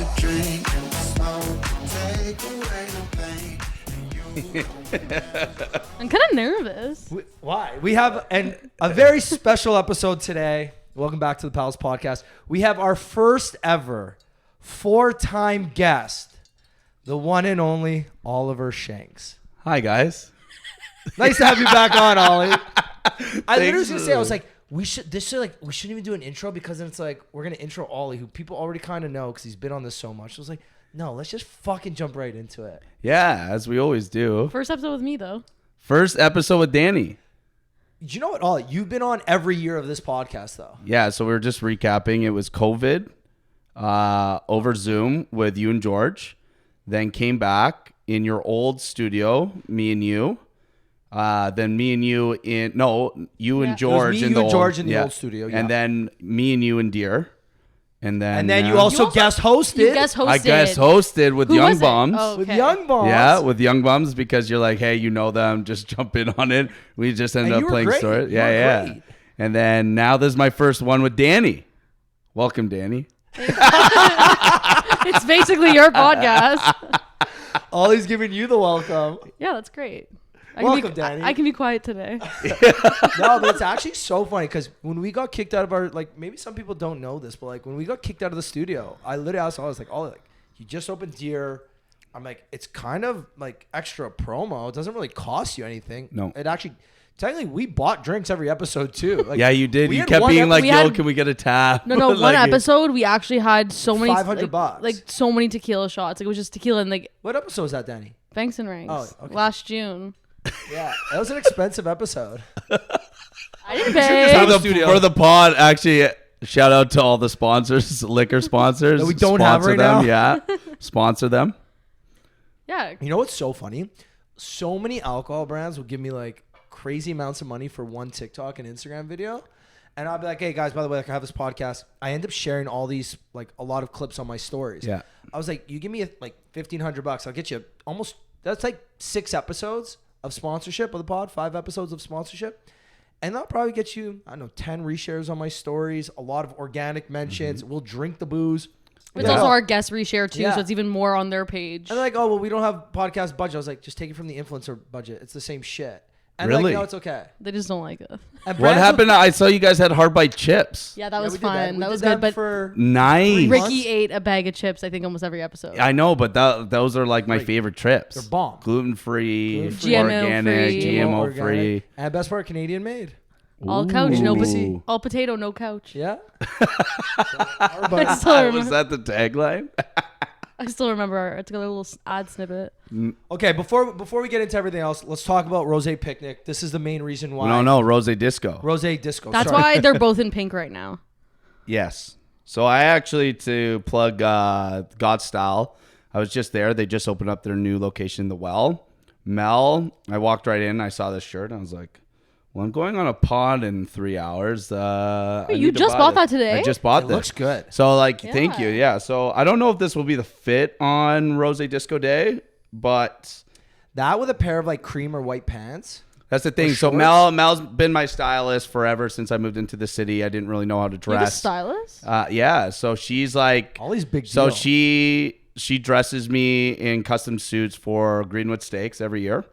the drink and the smoke, take away the pain. I'm kind of nervous. Why? We have a very special episode today. Welcome back to the Pals Podcast. We have our first ever 4-time guest, the one and only Ollie Shanks. Hi, guys. Nice to have you back on, Ollie. I literally was gonna say, I was like, we shouldn't even do an intro because then it's like we're gonna intro Ollie, who people already kind of know because he's been on this so much. So I was like, no, let's just fucking jump right into it. Yeah, as we always do. First episode with me, though. First episode with Danny. You know what, Ollie? You've been on every year of this podcast, though. Yeah, so we were just recapping. It was COVID over Zoom with you and George. Then came back in your old studio, me and you. Then me and you in you and George in the old studio. Yeah. And then me and you in Deer. And then you also guest hosted. You guest hosted. I guest hosted with Young Bums. Oh, okay. With Young Bums. Yeah, with Young Bums because you're like, hey, you know them, just jump in on it. We just ended up playing stories. Yeah. Great. And then now this is my first one with Danny. Welcome, Danny. It's basically your podcast. Ollie's giving you the welcome. Yeah, that's great. Welcome, Danny. I can be quiet today. No, but it's actually so funny because when we got kicked out of our, like, maybe some people don't know this, but like when we got kicked out of the studio, I literally asked Ollie, I was like, Ollie, like, you just opened Deer. I'm like, it's kind of like extra promo. It doesn't really cost you anything. No. It actually, technically, we bought drinks every episode too. Like, yeah, you did. You kept being like, yo, can we get a tab? No, one episode we actually had so many $500. Like so many tequila shots. Like it was just tequila and like. What episode was that, Danny? Banks and Ranks. Oh, okay. Last June. Yeah, that was an expensive episode. I didn't pay. For the pod, actually, shout out to all the sponsors, liquor sponsors. That we don't have right them, now. Yeah, sponsor them. Yeah. You know what's so funny? So many alcohol brands will give me like crazy amounts of money for one TikTok and Instagram video. And I'll be like, hey guys, by the way, like I have this podcast. I end up sharing all these, like a lot of clips on my stories. Yeah. I was like, you give me like $1,500. I'll get you almost, that's like 6 episodes of sponsorship of the pod, 5 episodes of sponsorship. And that'll probably get you, I don't know, 10 reshares on my stories, a lot of organic mentions. We'll drink the booze. It's also our guest reshare too, so it's even more on their page. And they're like, oh, well, we don't have podcast budget. I was like, just take it from the influencer budget. It's the same shit. And really? like, no, it's okay. They just don't like it. What happened? I saw you guys had hard bite chips. Yeah, that was we did fun. That was did good. But for Nice. Ricky ate a bag of chips, I think, almost every episode. I know, but those are like my favorite trips. They're bomb. Gluten-free, GMO organic, free. GMO-free. And best part, Canadian made. All couch, no Ooh. all potato, no couch. Yeah. I still remember, Was that the tagline? I still remember. I took a little ad snippet. Okay, before we get into everything else, let's talk about Rosé Picnic. This is the main reason why. No, Rosé Disco. Rosé Disco. That's sorry. why they're both in pink right now. Yes. So I actually, to plug God Style, I was just there. They just opened up their new location, The Well. Mel, I walked right in. I saw this shirt. And I was like, well, I'm going on a pod in 3 hours. You just bought that today? I just bought It this. looks good. So, like, thank you. Yeah. So I don't know if this will be the fit on Rosé Disco Day, but That with a pair of like cream or white pants. that's the thing. So shorts? Mel's been my stylist forever since I moved into the city. I didn't really know how to You're the dress. stylist? Yeah. So she's like, All these big so deal. she dresses me in custom suits for Greenwood Steaks every year.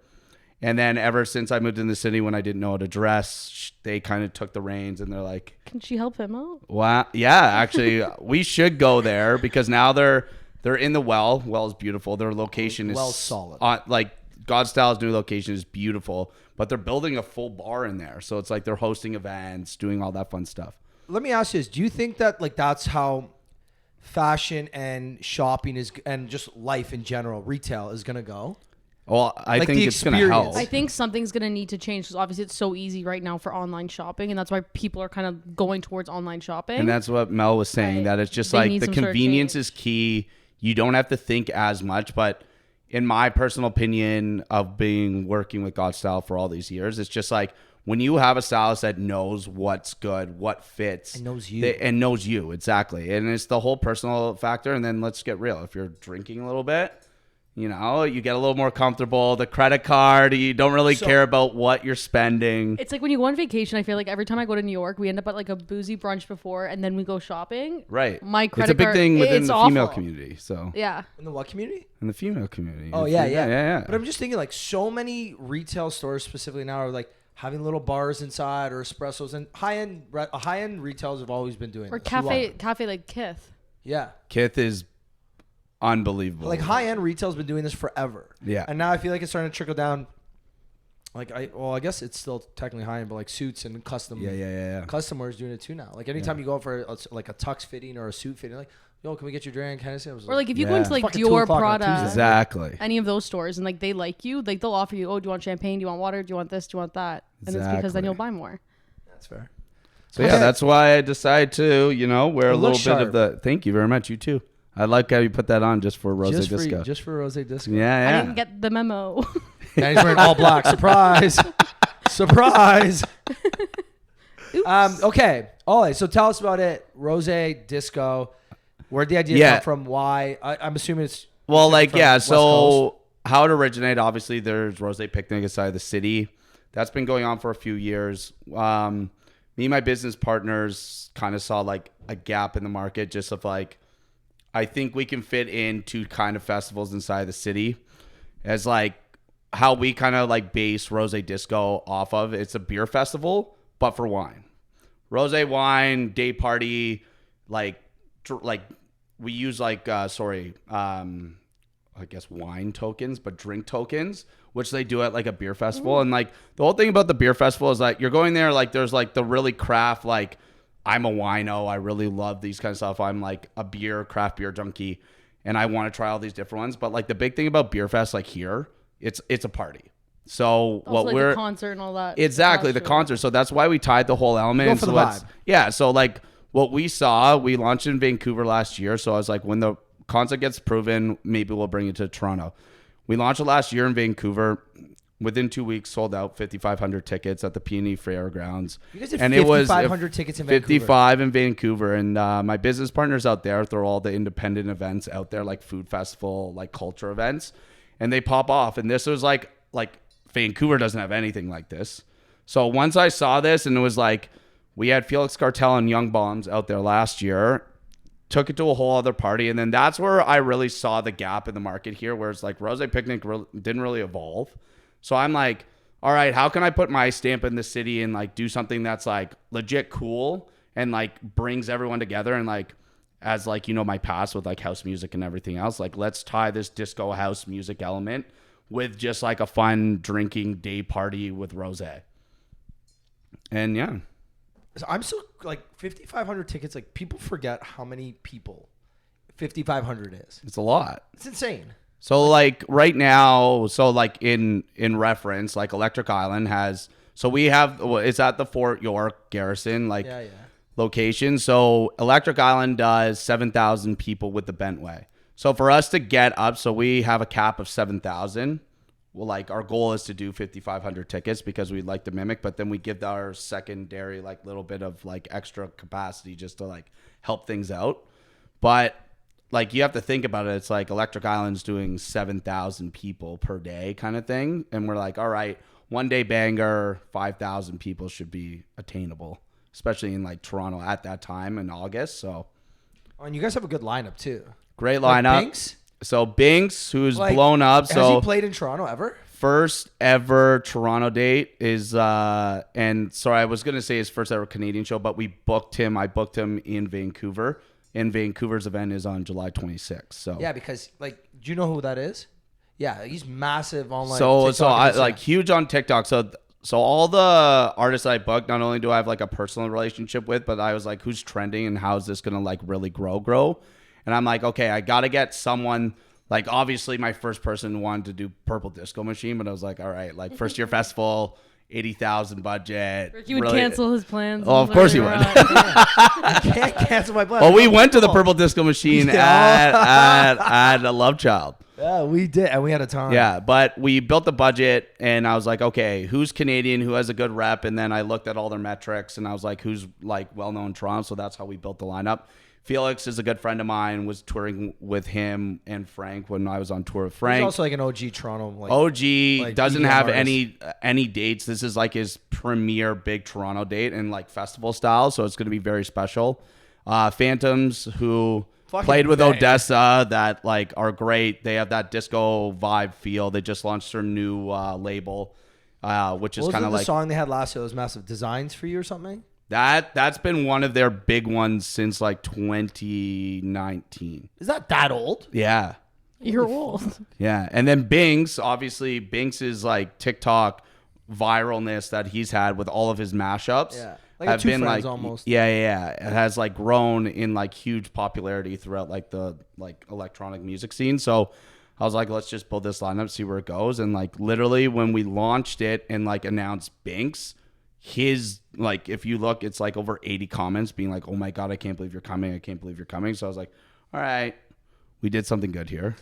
And then ever since I moved in the city, when I didn't know how to dress, they kind of took the reins and they're like, Can she help him out? wow. Yeah, actually, we should go there because now they're in the Well. Well's beautiful. Their location is Well's solid. Like God Style's new location is beautiful, but they're building a full bar in there. So it's like they're hosting events, doing all that fun stuff. Let me ask you this. Do you think that like that's how fashion and shopping is and just life in general, retail is going to go? Well, I Like think the it's going to help. experience. I think something's going to need to change because obviously it's so easy right now for online shopping. And that's why people are kind of going towards online shopping. And that's what Mel was saying, Right. that it's just They like need the some sort of convenience change. is key. You don't have to think as much. But in my personal opinion of working with God Style for all these years, it's just like when you have a stylist that knows what's good, what fits. And knows you. And knows you, exactly. And it's the whole personal factor. And then let's get real. If you're drinking a little bit, You know, you get a little more comfortable. The credit card, you don't really care about what you're spending. It's like when you go on vacation, I feel like every time I go to New York, we end up at like a boozy brunch before and then we go shopping. Right. My It's credit a big card, thing within it's the awful. female community. So Yeah. In the what community? in the female community. Oh, yeah. Yeah. But I'm just thinking, like, so many retail stores specifically now are, like, having little bars inside or espressos. And high-end retailers have always been doing Or this. We love it. cafe like Kith. Yeah. Kith is unbelievable. Like, high-end retail's been doing this forever. Yeah. And now I feel like it's starting to trickle down. Like, I guess it's still technically high-end, but, like, suits and custom. Yeah. Custom wear is doing it, too, now. Like, anytime you go for, a tux fitting or a suit fitting, like, yo, can we get your drink? Kind of thing. Or like if you go Yeah. into like Fucking 2 Dior, o'clock on a Prada, Tuesday. Exactly. any of those stores, and like they like you, like they'll offer you, oh, do you want champagne? Do you want water? Do you want this? Do you want that? And it's because then Exactly. you'll buy more. That's fair. So yeah, Okay. that's why I decided to, wear a It little looks bit of sharp. the. Thank you very much. You too. I like how you put that on just for Rosé Disco. Just for Rosé Disco. Yeah. I didn't get the memo. And he's wearing all black. Surprise. Surprise. Okay. Ollie, so tell us about it. Rosé Disco. Where'd the idea come from? Why? I'm assuming it's... Well, like, from yeah. West Coast. So how it originated, obviously, there's Rosé Picnic inside the city. That's been going on for a few years. Me and my business partners kind of saw like a gap in the market, just of like, I think we can fit into kind of festivals inside the city as like how we kind of like base Rosé Disco off of. It's a beer festival, but for wine. Rosé wine, day party, like we use like, I guess wine tokens, but drink tokens, which they do at like a beer festival. And like the whole thing about the beer festival is like, you're going there, like there's like the really craft, like I'm a wino. I really love these kind of stuff. I'm like a craft beer junkie and I want to try all these different ones. But like the big thing about beer fest, like here, it's a party. So Also, what like we're the concert and all that. exactly the Gotcha. concert. So that's why we tied the whole element. Go for the vibe. Yeah. So like what we saw, we launched in Vancouver last year. So I was like, when the concept gets proven, maybe we'll bring it to Toronto. We launched it last year in Vancouver. Within 2 weeks, sold out 5,500 tickets at the Peony Fairgrounds. You guys did and it was 5,500 tickets in Vancouver. 55 in Vancouver. And my business partners out there throw all the independent events out there, like food festival, like culture events, and they pop off. And this was like Vancouver doesn't have anything like this. So once I saw this, and it was like, we had Felix Cartel and Young Bombs out there last year, took it to a whole other party. And then that's where I really saw the gap in the market here, where it's like Rosé Picnic didn't really evolve. So I'm like, all right, how can I put my stamp in the city and like do something that's like legit cool and like brings everyone together, and like, as like, my past with like house music and everything else, like let's tie this disco house music element with just like a fun drinking day party with rosé. And yeah. So I'm so like 5,500 tickets. Like people forget how many people 5,500 is. It's a lot. It's insane. So like right now, so like in reference, like Electric Island has, so we have, it's at the Fort York Garrison, like location. So Electric Island does 7,000 people with the Bentway. So for us to get up, so we have a cap of 7,000. Well, like our goal is to do 5,500 tickets because we'd like to mimic, but then we give our secondary like little bit of like extra capacity just to like help things out. But like you have to think about it. It's like Electric Island's doing 7,000 people per day kind of thing. And we're like, all right, one day banger, 5,000 people should be attainable, especially in like Toronto at that time in August. So, and you guys have a good lineup too. Great Like lineup. Binks? So Binks, who's Like, blown up. Has So he played in Toronto ever? first ever Toronto date is, and sorry, I was going to say his first ever Canadian show, but I booked him in Vancouver. And Vancouver's event is on July 26th. So Yeah, because like, do you know who that is? Yeah, he's massive online. So TikTok I and like Instagram. huge on TikTok. So all the artists I booked, not only do I have like a personal relationship with, but I was like, who's trending and how is this gonna like really grow? And I'm like, okay, I gotta get someone. Like obviously, my first person wanted to do Purple Disco Machine, but I was like, all right, like first year festival, 80,000 budget. Ricky would really- cancel his plans. Oh, of course he would. I can't cancel my plan. Well, we went to the Purple Disco Machine at a Love Child. Yeah, we did, and we had a time. Yeah, but we built the budget, and I was like, okay, who's Canadian, who has a good rep? And then I looked at all their metrics, and I was like, who's like well-known in Toronto? So that's how we built the lineup. Felix is a good friend of mine. Was touring with him and Frank when I was on tour with Frank. He's also like an OG Toronto. Like, OG doesn't EDM have artist. any dates. This is like his premier big Toronto date and like festival style, so it's going to be very special. Phantoms, who Fucking played with bang. Odessa, that like are great. They have that disco vibe feel. They just launched their new label, which is What kind was of the like song they had last year? It was massive. Designs for You or something? that's been one of their big ones since like 2019. Is that old? Yeah. You're old. Yeah. And then Binks, obviously Binks is like TikTok viralness that he's had with all of his mashups. Yeah. Like a Two Friends almost. Yeah. It has like grown in like huge popularity throughout like the like electronic music scene. So I was like, let's just build this lineup, see where it goes. And like literally when we launched it and like announced Binks, his like, if you look, it's like over 80 comments being like, oh my God, I can't believe you're coming. I can't believe you're coming. So I was like, all right, we did something good here.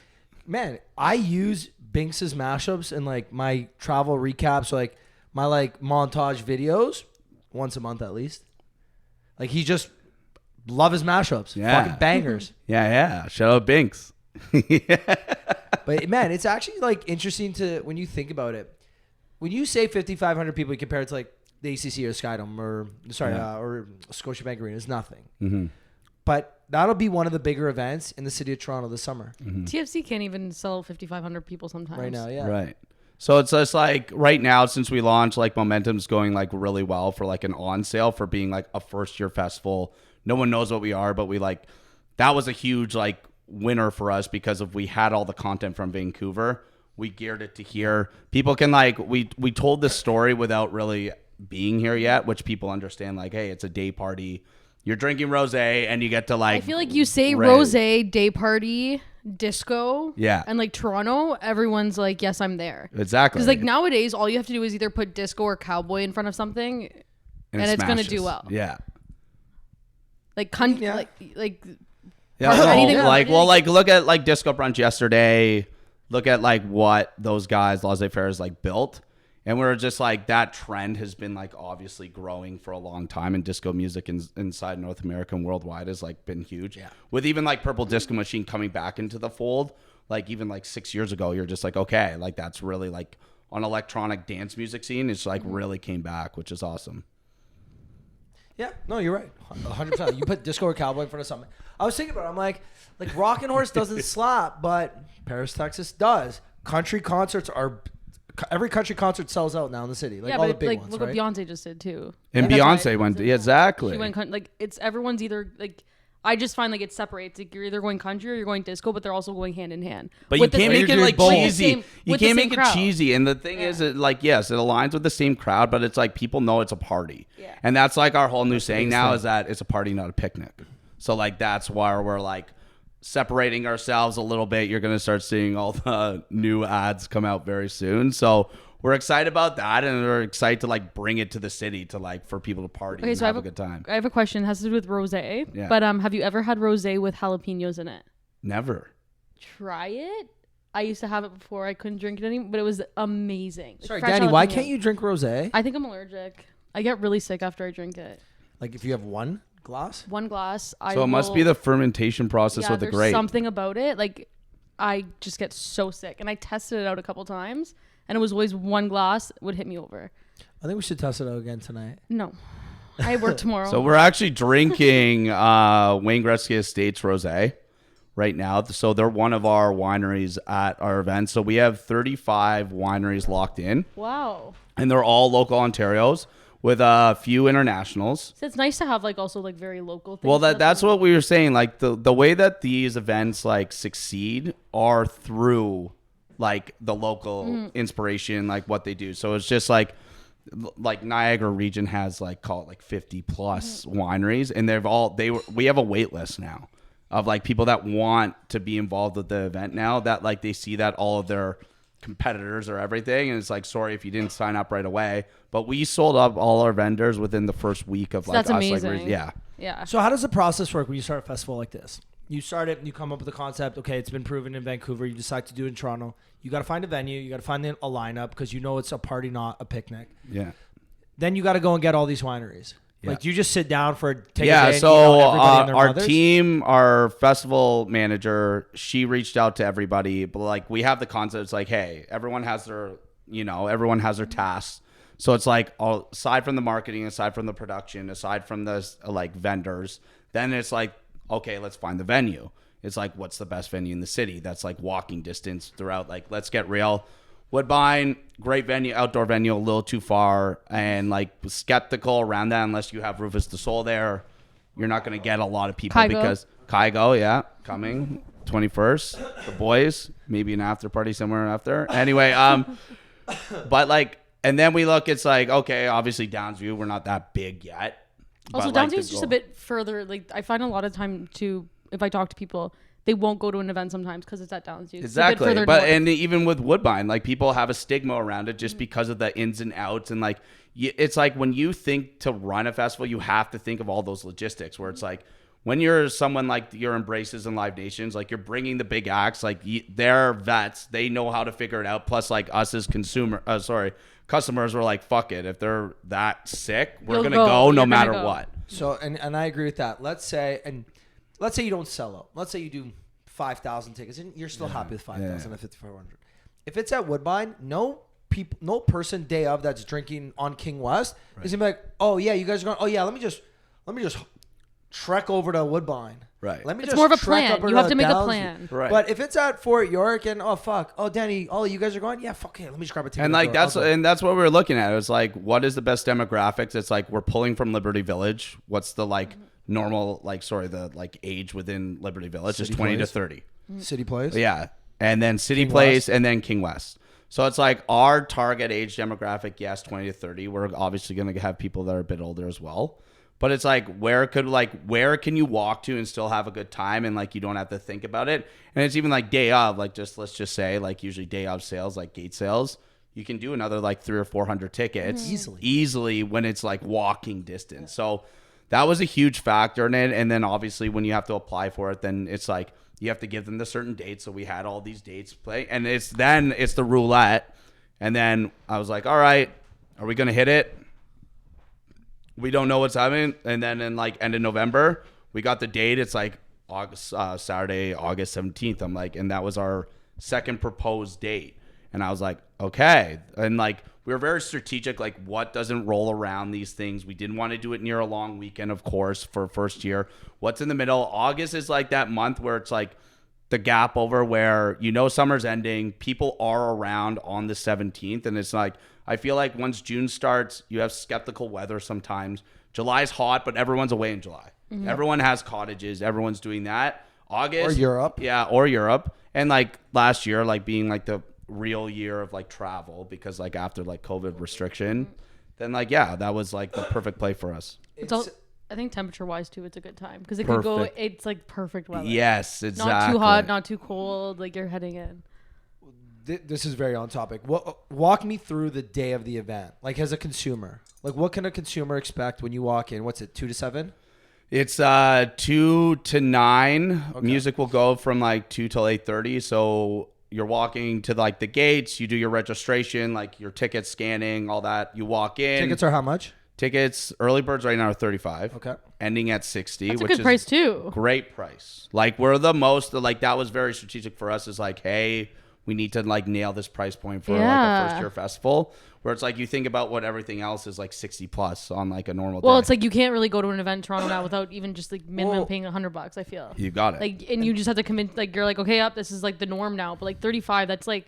Man, I use Binks's mashups in like my travel recaps, like my like montage videos once a month at least. Like he just love his mashups. Yeah. Fucking bangers. Yeah. Shout out Binks. But man, it's actually like interesting to when you think about it. When you say 5,500 people, you compare it to like the ACC or Skydome or Scotiabank Arena, it's nothing. Mm-hmm. But that'll be one of the bigger events in the city of Toronto this summer. TFC can't even sell 5,500 people sometimes. Right now, yeah. Right. So it's just like right now, since we launched, like momentum's going like really well for like an on sale for being like a first year festival. No one knows what we are, but we like, that was a huge like winner for us because we had all the content from Vancouver. We geared it to here. People can like, we told this story without really being here yet, which people understand like, hey, it's a day party. You're drinking rosé and you get to like, I feel like you say Right. rosé, day party, disco, Yeah. and like Toronto, everyone's like, yes, I'm there. exactly. Because like nowadays, all you have to do is either put disco or cowboy in front of something, and it's gonna do smashes. well. Yeah. Like Yeah. Yeah, Or anything no, else. like well, like look at like Disco Brunch yesterday. Look at like what those guys, laissez-faire, like built, and we're just like that trend has been like obviously growing for a long time, and disco music inside North America and worldwide has like been huge. Yeah. With even like Purple Disco Machine coming back into the fold, like even like 6 years ago, you're just like okay, like that's really like on electronic dance music scene, it's like really came back, which is awesome. Yeah, no, you're right. 100%. You put disco or cowboy in front of something. I was thinking about it. I'm like Rockin' Horse doesn't slap, but Paris, Texas does. Country concerts are, every country concert sells out now in the city. Like yeah, all the but big like ones, look right? what Beyonce just did too. And That's why Beyonce it went, was- yeah, exactly. She went like it's everyone's either like. I just find like it separates. Like you're either going country or you're going disco, but they're also going hand in hand. But you With the can't same- make it doing like both. cheesy. With You the can't same make it crowd. cheesy. And the thing is, it, like, yes, it aligns with the same crowd, but it's like people know it's a party. Yeah. And that's like our whole new saying biggest now thing. is that it's a party, not a picnic. So like that's why we're like separating ourselves a little bit. You're gonna start seeing all the new ads come out very soon. So we're excited about that, and we're excited to like bring it to the city to like for people to party Okay, and so have a good time. I have a question. It has to do with rosé. Yeah. But have you ever had rosé with jalapenos in it? Never. Try it. I used to have it before. I couldn't drink it anymore, but it was amazing. Like, Sorry, fresh Danny, why jalapeno. can't you drink rosé? I think I'm allergic. I get really sick after I drink it. Like if you have one glass? One glass. So it must be the fermentation process with the there's grape. something about it. Like I just get so sick, and I tested it out a couple times, and it was always one glass would hit me over. I think we should test it out again tonight. No, I work tomorrow. So we're actually drinking Wayne Gretzky Estates Rosé right now. So they're one of our wineries at our event. So we have 35 wineries locked in, Wow. and they're all local Ontarios with a few internationals. So it's nice to have like also like very local things. Well, that's what we were saying. Like the way that these events like succeed are through like the local inspiration, like what they do. So it's just like Niagara region has like call it like 50 plus wineries, and we have a wait list now of like people that want to be involved with the event now, that like they see that all of their competitors or everything, and it's like, sorry if you didn't sign up right away, but we sold up all our vendors within the first week of like that's us. amazing. Like, yeah. Yeah. So how does the process work when you start a festival like this? You start it and you come up with a concept. Okay, it's been proven in Vancouver. You decide to do it in Toronto. You got to find a venue. You got to find a lineup because you know it's a party, not a picnic. Yeah. Then you got to go and get all these wineries. Yeah. Like, do you just sit down for take a Yeah, day and so eat out everybody and their our mothers? team, our festival manager, she reached out to everybody, but like we have the concept. It's like, hey, everyone has their tasks. So it's like, aside from the marketing, aside from the production, aside from the like vendors, then it's like, okay, let's find the venue. It's like, what's the best venue in the city that's like walking distance throughout? Like, let's get real. Woodbine, great venue, outdoor venue, a little too far, and like skeptical around that. Unless you have Rufus the Soul there, you're not going to get a lot of people Kygo. because Kygo, yeah, coming 21st. The boys, maybe an after party somewhere after. Anyway, but like, and then we look. It's like, okay, obviously Downsview, we're not that big yet. Also, but, like, Downtown's the just a goal- bit further. Like, I find a lot of time if I talk to people, they won't go to an event sometimes because it's at Downsview. It's a bit Exactly. further But north. and even with Woodbine, like people have a stigma around it just because of the ins and outs. And like, it's like when you think to run a festival, you have to think of all those logistics where it's like, when you're someone like your Embraces and Live Nations, like you're bringing the big acts, like they're vets, they know how to figure it out. Plus like us as customers were like, fuck it. If they're that sick, we're You'll going to go. go no You're gonna matter go. what. So, and I agree with that. Let's say you don't sell out. Let's say you do 5,000 tickets, and you're still happy with 5,000 at 5,500. If it's at Woodbine, no person day of that's drinking on King West is gonna be like, oh yeah, you guys are going. Oh yeah, let me just trek over to Woodbine. Right. Let me It's just more of a trek plan. up You have to make a Downsview. plan. Right. But if it's at Fort York and Danny, you guys are going, yeah, fuck it, let me just grab a ticket. And I'll like go. I'll go. that's what we were looking at. It was like, what is the best demographics? It's like we're pulling from Liberty Village. What's the like normal the like age within Liberty Village? City Is 20 Place? to 30. City Place. Yeah. And then City King Place West. and then King West. So it's like our target age demographic, yes, 20 to 30. We're obviously going to have people that are a bit older as well. But it's like, where can you walk to and still have a good time and like you don't have to think about it? And it's even like day of, like let's just say like usually day of sales, like gate sales, you can do another like 300 or 400 tickets easily when it's like walking distance. So that was a huge factor in it. And then obviously when you have to apply for it, then it's like you have to give them the certain dates. So we had all these dates play, and it's the roulette. And then I was like, all right, are we gonna hit it? We don't know what's happening. And then in like end of November, we got the date. It's like Saturday, August 17th. I'm like, and that was our second proposed date. And I was like, okay. And like, we were very strategic, like what doesn't roll around these things. We didn't want to do it near a long weekend, of course, for first year. What's in the middle? August is like that month where it's like the gap over where, summer's ending. People are around on the 17th. And it's like, I feel like once June starts, you have skeptical weather sometimes. July's hot, but everyone's away in July. Mm-hmm. Everyone has cottages. Everyone's doing that. August. Or Europe. Yeah, or Europe. And like last year, like being like the real year of like travel, because like after like COVID restriction, then like, yeah, that was like the perfect play for us. I think temperature wise too, it's a good time because it could go. Perfect. It's like perfect weather. Yes, exactly. Not too hot, not too cold. Like you're heading in. This is very on topic. Walk me through the day of the event, like as a consumer. Like, what can a consumer expect when you walk in? What's it, 2 to 7? It's 2 to 9. Okay. Music will go from like 2 till 8:30. So you're walking to like the gates. You do your registration, like your ticket scanning, all that. You walk in. Tickets are how much? Tickets, early birds right now are 35. Okay. Ending at 60. That's a which good is price too. Great price. Like we're the most, like that was very strategic for us. Is like, hey, we need to like nail this price point for like a first year festival, where it's like you think about what everything else is like 60 plus on like a normal day. Well, it's like you can't really go to an event in Toronto now without even just like minimum paying $100. I feel you got it. like, and you just have to commit. Like you're like, okay, this is like the norm now. But like 35, that's like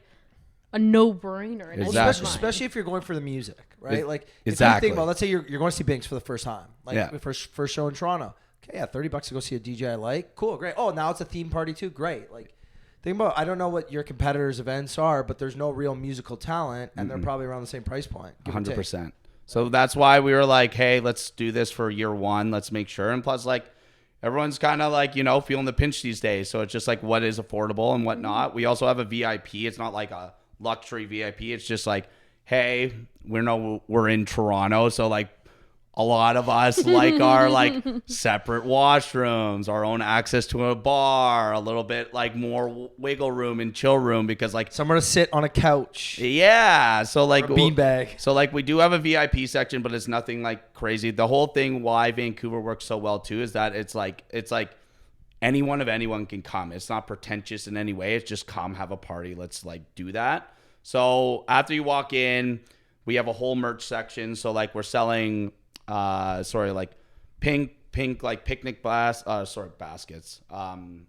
a no brainer. Exactly. Especially if you're going for the music, right? Like if exactly. you think about, let's say you're going to see Binks for the first time, like Yeah. the first show in Toronto. Okay, yeah, $30 to go see a DJ I like. Cool, great. Oh, now it's a theme party too. Great. Like, think about, I don't know what your competitors' events are, but there's no real musical talent, and they're probably around the same price point. 100%. So that's why we were like, hey, let's do this for year one. Let's make sure. And plus, like, everyone's kind of like, feeling the pinch these days. So it's just like what is affordable and what not. We also have a VIP. It's not like a luxury VIP. It's just like, hey, we're in Toronto. So like a lot of us like our like separate washrooms, our own access to a bar, a little bit like more wiggle room and chill room because like Somewhere to sit on a couch. yeah, so like Or a beanbag. So like we do have a VIP section, but it's nothing like crazy. The whole thing why Vancouver works so well too is that it's like anyone can come. It's not pretentious in any way. It's just come have a party. Let's like do that. So after you walk in, we have a whole merch section. So like we're selling like pink like picnic baskets. What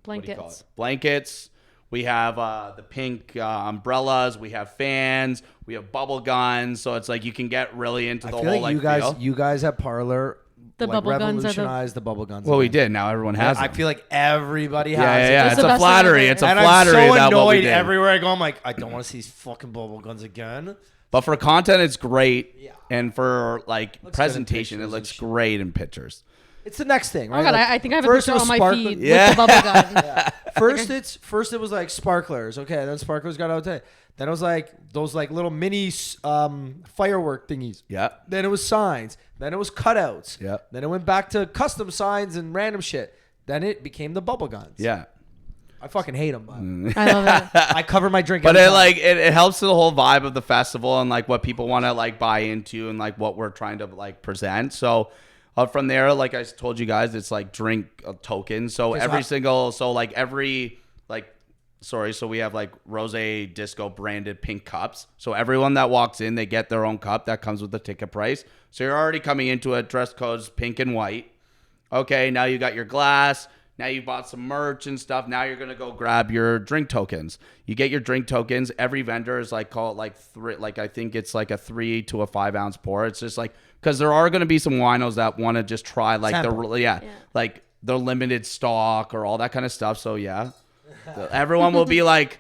do you call it? Blankets. We have the pink umbrellas. We have fans. We have bubble guns. So it's like you can get really into the I feel whole like feel. you guys at Parlour The like bubble guns are revolutionized the bubble guns. Well, we again. did. Now everyone has I them. feel like everybody has Yeah. it. That's It's the a best thing flattery. ever. It's a And flattery. I'm so that what we annoyed did. everywhere I go. I'm like, I don't want to see these fucking bubble guns again. But for content, it's great. Yeah. And for like Looks good in presentation, it pictures looks and shit. great in pictures. It's the next thing, Oh right? my god, Like, I think I have a first picture it was on my sparkling- feed Yeah. with the bubble gun. First it was like sparklers. Okay, then sparklers got out there. Then it was like those like little mini firework thingies. Yeah. Then it was signs. Then it was cutouts. Yeah. Then it went back to custom signs and random shit. Then it became the bubble guns. Yeah. I fucking hate them. But I love it. I cover my drink. But every it time. like it helps the whole vibe of the festival and like what people want to like buy into and like what we're trying to like present. So from there, like I told you guys, it's like drink tokens. So so we have like ROSÉ Disco branded pink cups. So everyone that walks in, they get their own cup that comes with the ticket price. So you're already coming into a dress code's pink and white. Okay, now you got your glass. Now you bought some merch and stuff. Now you're gonna go grab your drink tokens. You get your drink tokens. Every vendor is like call it like three. Like I think it's like a 3 to a 5 ounce pour. It's just like because there are gonna be some winos that want to just try like Sample. like the limited stock or all that kind of stuff. So yeah, everyone will be like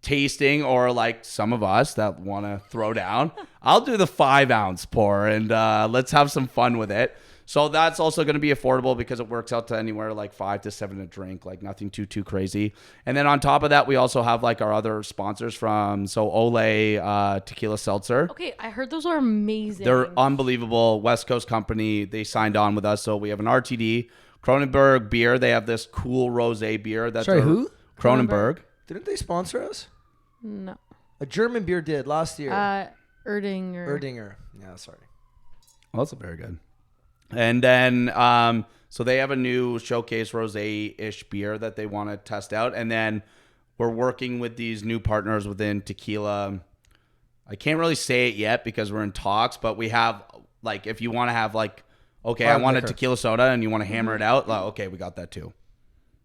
tasting or like some of us that want to throw down. I'll do the 5 ounce pour and let's have some fun with it. So that's also going to be affordable because it works out to anywhere like 5 to 7 a drink, like nothing too crazy. And then on top of that, we also have like our other sponsors from Olé Tequila Seltzer. Okay, I heard those are amazing. They're unbelievable. West Coast company. They signed on with us. So we have an RTD, Kronenberg beer. They have this cool rosé beer. Sorry, who? Kronenberg. Didn't they sponsor us? No. A German beer did last year. Erdinger. Yeah, sorry. Oh, that's very good. And then, so they have a new showcase rosé-ish beer that they want to test out. And then we're working with these new partners within tequila. I can't really say it yet because we're in talks, but we have like, if you want to have like, okay, I want a tequila soda and you want to hammer it out. Like, okay, we got that too.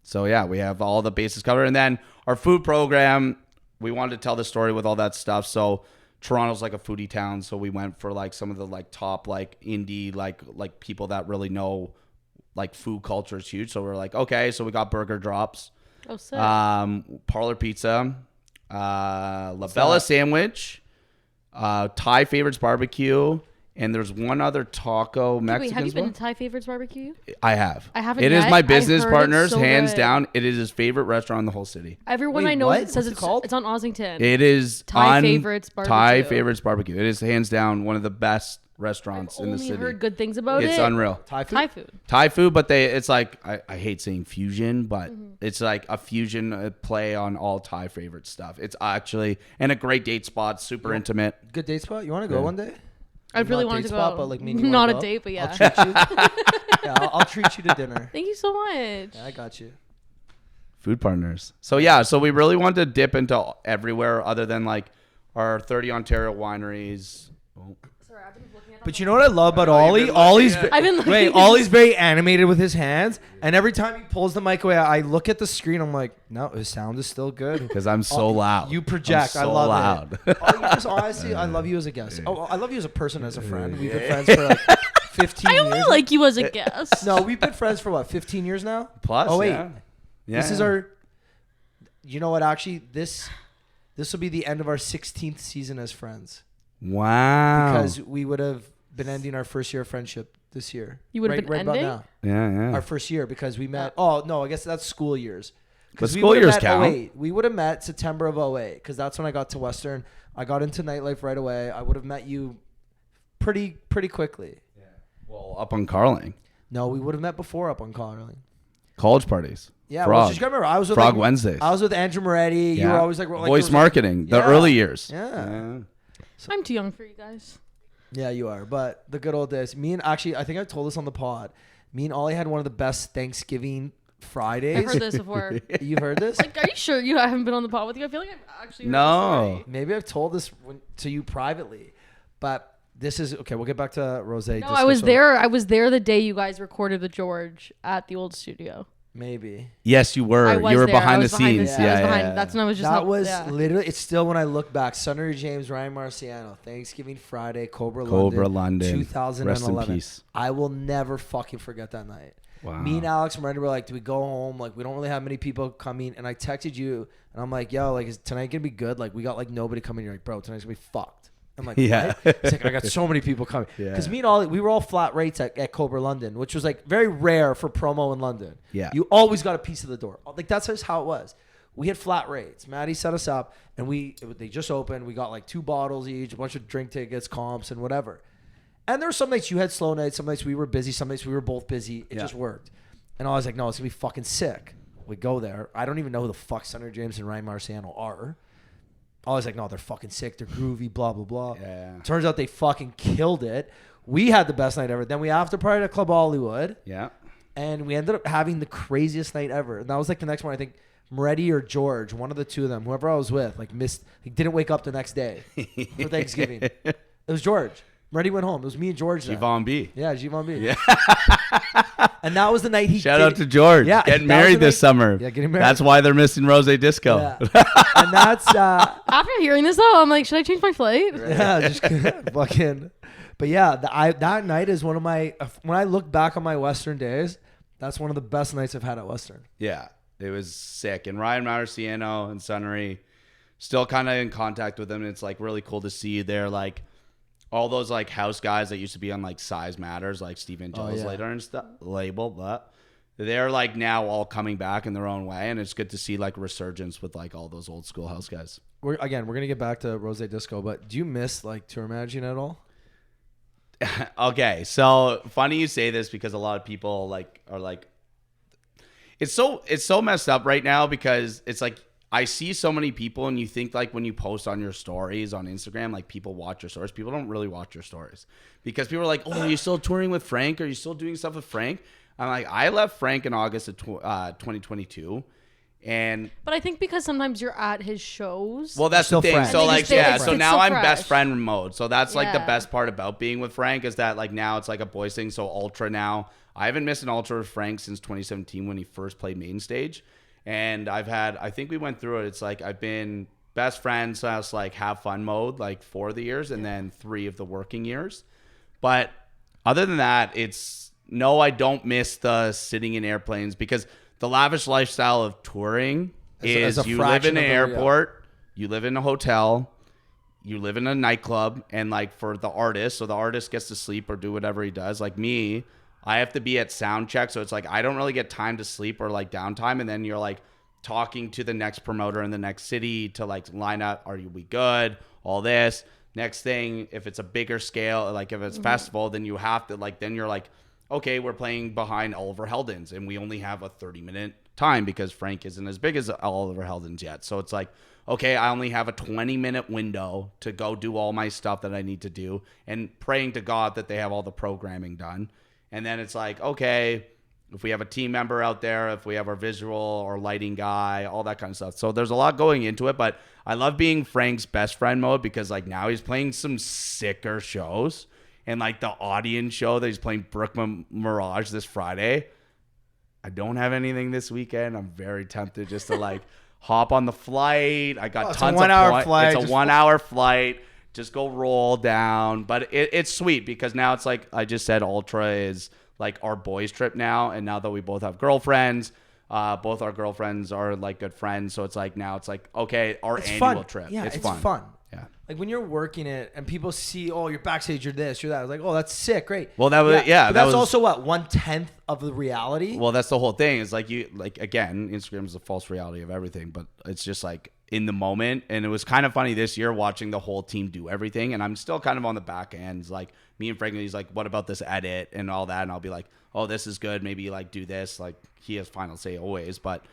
So yeah, we have all the bases covered. And then our food program, we wanted to tell the story with all that stuff. So Toronto's like a foodie town, so we went for like some of the like top like indie like people that really know like food culture is huge. So we're like, okay, so we got burger drops, Oh, sick. Parlor Pizza, La Bella sandwich, Thai Favorites barbecue, and there's one other taco Wait, Mexican. have you been to Thai Favorites Barbecue? I have. I haven't It is yet. my I business heard partners, it's so hands good. down. It is his favorite restaurant in the whole city. Everyone Wait, I know what? says What's it called? it's on Ossington. It is Thai on Favorites Thai Barbecue. Favorites Barbecue. It is hands down one of the best restaurants I've in the only city. heard good things about It's it. unreal. Thai food? Thai food. Thai food, but it's like I hate saying fusion, but Mm-hmm. it's like a fusion play on all Thai favorite stuff. It's actually and a great date spot, super intimate. Good date spot. You want to go one day? I really Not wanted date to spot, go. but, like, me and you Not wanna a go? date, but yeah. I'll treat you. Yeah, I'll treat you to dinner. Thank you so much. Yeah, I got you. Food partners. So yeah, so we really want to dip into everywhere other than like our 30 Ontario wineries. Oh. Sorry, I've been looking at But you know what I love about I know, you've Ollie? been Ollie's looking at- I've been looking wait, at- Ollie's very animated with his hands, and every time he pulls the mic away, I look at the screen. I'm like, no, his sound is still good. Because I'm so loud. You project. I'm so I love loud. it. Oh, you just honestly, I love you as a guest. Oh, I love you as a person, as a friend. We've been friends for like 15 I years. only like you as a guest. No, we've been friends for what, 15 years now? Plus, Oh wait, yeah. this is our. You know what? Actually, this will be the end of our 16th season as friends Wow. because we would have been ending our first year of friendship this year. You would have been about ending? now. yeah. Our first year because we met. Oh no, I guess that's school years. But 'Cause we school would've years met count. 08. We would have met September of 08 because that's when I got to Western. I got into nightlife right away. I would have met you pretty quickly. Well, up on Carling. No, we would have met before up on Carling. College parties. Yeah, Frog. well, just gotta remember, I was with Frog like, Wednesdays. I was with Andrew Moretti. You were always like voice there was, marketing. The Yeah. early years. Yeah. I'm too young for you guys. Yeah, you are. But the good old days. Me and actually, I think I told this on the pod. Me and Ollie had one of the best Thanksgiving Fridays. I've heard this before. You've heard this? Like, are you sure you haven't been on the pod with you? I feel like I've actually heard No. this story. Maybe I've told this to you privately, but this is okay. We'll get back to Rosé. No, I was there. I was there the day you guys recorded the George at the old studio. Maybe Yes, you were. I was You were there. I behind the was behind scenes. I was Yeah, behind. yeah. That's when I was just. that was yeah. literally. It's still when I look back. Senator James, Ryan Marciano, Thanksgiving Friday, Cobra London. 2011. Rest in peace. I will never fucking forget that night. Wow. Me and Alex and Miranda were like, do we go home? Like, we don't really have many people coming. And I texted you, and I'm like, yo, like, is tonight going to be good? Like, we got, like, nobody coming. You're like, bro, tonight's going to be fucked. I'm like, Yeah. what? It's like, I got so many people coming. Yeah. Because me and Ollie, we were all flat rates at Cobra London, which was, like, very rare for promo in London. Yeah. You always got a piece of the door. Like, that's just how it was. We had flat rates. Maddie set us up, and they just opened. We got, like, 2 bottles each, a bunch of drink tickets, comps, and whatever. And there were some nights you had slow nights. Some nights we were busy. Some nights we were both busy. It just worked. And I was like, no, it's going to be fucking sick. We go there. I don't even know who the fuck Senator James and Ryan Marciano are. I was like, no, they're fucking sick. They're groovy, blah, blah, blah. Yeah. Turns out they fucking killed it. We had the best night ever. Then we after partied at Club Hollywood. Yeah. And we ended up having the craziest night ever. And that was like the next one. I think Moretti or George, one of the two of them, whoever I was with, like didn't wake up the next day for Thanksgiving. It was George. Moretti went home. It was me and George then. Yvonne B. Yeah, Givon B. Yeah. And that was the night he Shout out to George. Yeah, Getting that was married the this night- summer. Yeah, getting married. That's why they're missing Rosé Disco. Yeah. And that's After hearing this, though, I'm like, should I change my flight? yeah, just fucking. But yeah, that night is one of my. When I look back on my Western days, that's one of the best nights I've had at Western. Yeah, it was sick. And Ryan Marciano and Sunnery, still kind of in contact with them. And it's like really cool to see there, like all those like house guys that used to be on like Size Matters, like Steve Angelo's later and stuff label, but they're like now all coming back in their own way, and it's good to see like resurgence with like all those old school house guys. We're gonna get back to Rosé Disco, but do you miss like tour managing at all? Okay, so funny you say this because a lot of people like are like, it's so messed up right now because it's like I see so many people and you think like when you post on your stories on Instagram, like people watch your stories. People don't really watch your stories because people are like, oh, are you still touring with Frank? Are you still doing stuff with Frank? I'm like, I left Frank in August of 2022. But I think because sometimes you're at his shows. Well, that's the Still thing. friends. So And they like, just stay yeah. like So friends. now It's I'm so best fresh. friend mode. So that's like the Yeah. best part about being with Frank is that like now it's like a boys thing. So Ultra now, I haven't missed an Ultra with Frank since 2017 when he first played main stage. And I think we went through it. It's like I've been best friends slash like have fun mode like 4 of the years and then 3 of the working years. But other than that, no, I don't miss the sitting in airplanes because the lavish lifestyle of touring As is a you live fraction in an of the- airport, you live in a hotel, you live in a nightclub, and like for the artist, so the artist gets to sleep or do whatever he does. Like me, I have to be at sound check, so it's like I don't really get time to sleep or like downtime, and then you're like talking to the next promoter in the next city to like line up, we good? All this. Next thing, if it's a bigger scale, like if it's festival, then you have to like, then you're like, okay, we're playing behind Oliver Heldens and we only have a 30-minute time because Frank isn't as big as Oliver Heldens yet. So it's like, okay, I only have a 20-minute window to go do all my stuff that I need to do and praying to God that they have all the programming done. And then it's like, okay, if we have a team member out there, if we have our visual or lighting guy, all that kind of stuff. So there's a lot going into it, but I love being Frank's best friend mode because like now he's playing some sicker shows. And like the audience show that he's playing Brooklyn Mirage this Friday, I don't have anything this weekend. I'm very tempted just to like hop on the flight. I got it's a tons 1 of hour points. flight. It's a Just 1 hour flight. Just go roll down. But it's sweet because now it's like I just said, Ultra is like our boys trip now. And now that we both have girlfriends, both our girlfriends are like good friends. So it's like now it's like, okay, our It's annual fun. trip. Yeah, it's it's fun. fun. Yeah. Like when you're working it and people see, oh, you're backstage, you're this, you're that. I was like, oh, that's sick, great. Well, that was But that that's was also what 1/10 of the reality. Well, that's the whole thing. Is like again, Instagram is a false reality of everything, but it's just like in the moment. And it was kind of funny this year watching the whole team do everything, and I'm still kind of on the back ends. Like me and Franklin, he's like, "What about this edit and all that?" And I'll be like, "Oh, this is good. Maybe like do this." Like he has final say always, but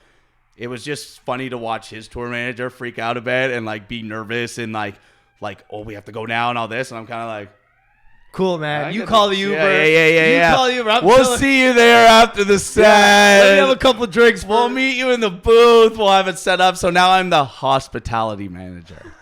it was just funny to watch his tour manager freak out a bit and like be nervous and like, oh, we have to go now and all this. And I'm kind of like, cool, man. You call the Uber. Yeah. You call the Uber. We'll see you there after the set. Let me have a couple of drinks. We'll meet you in the booth. We'll have it set up. So now I'm the hospitality manager.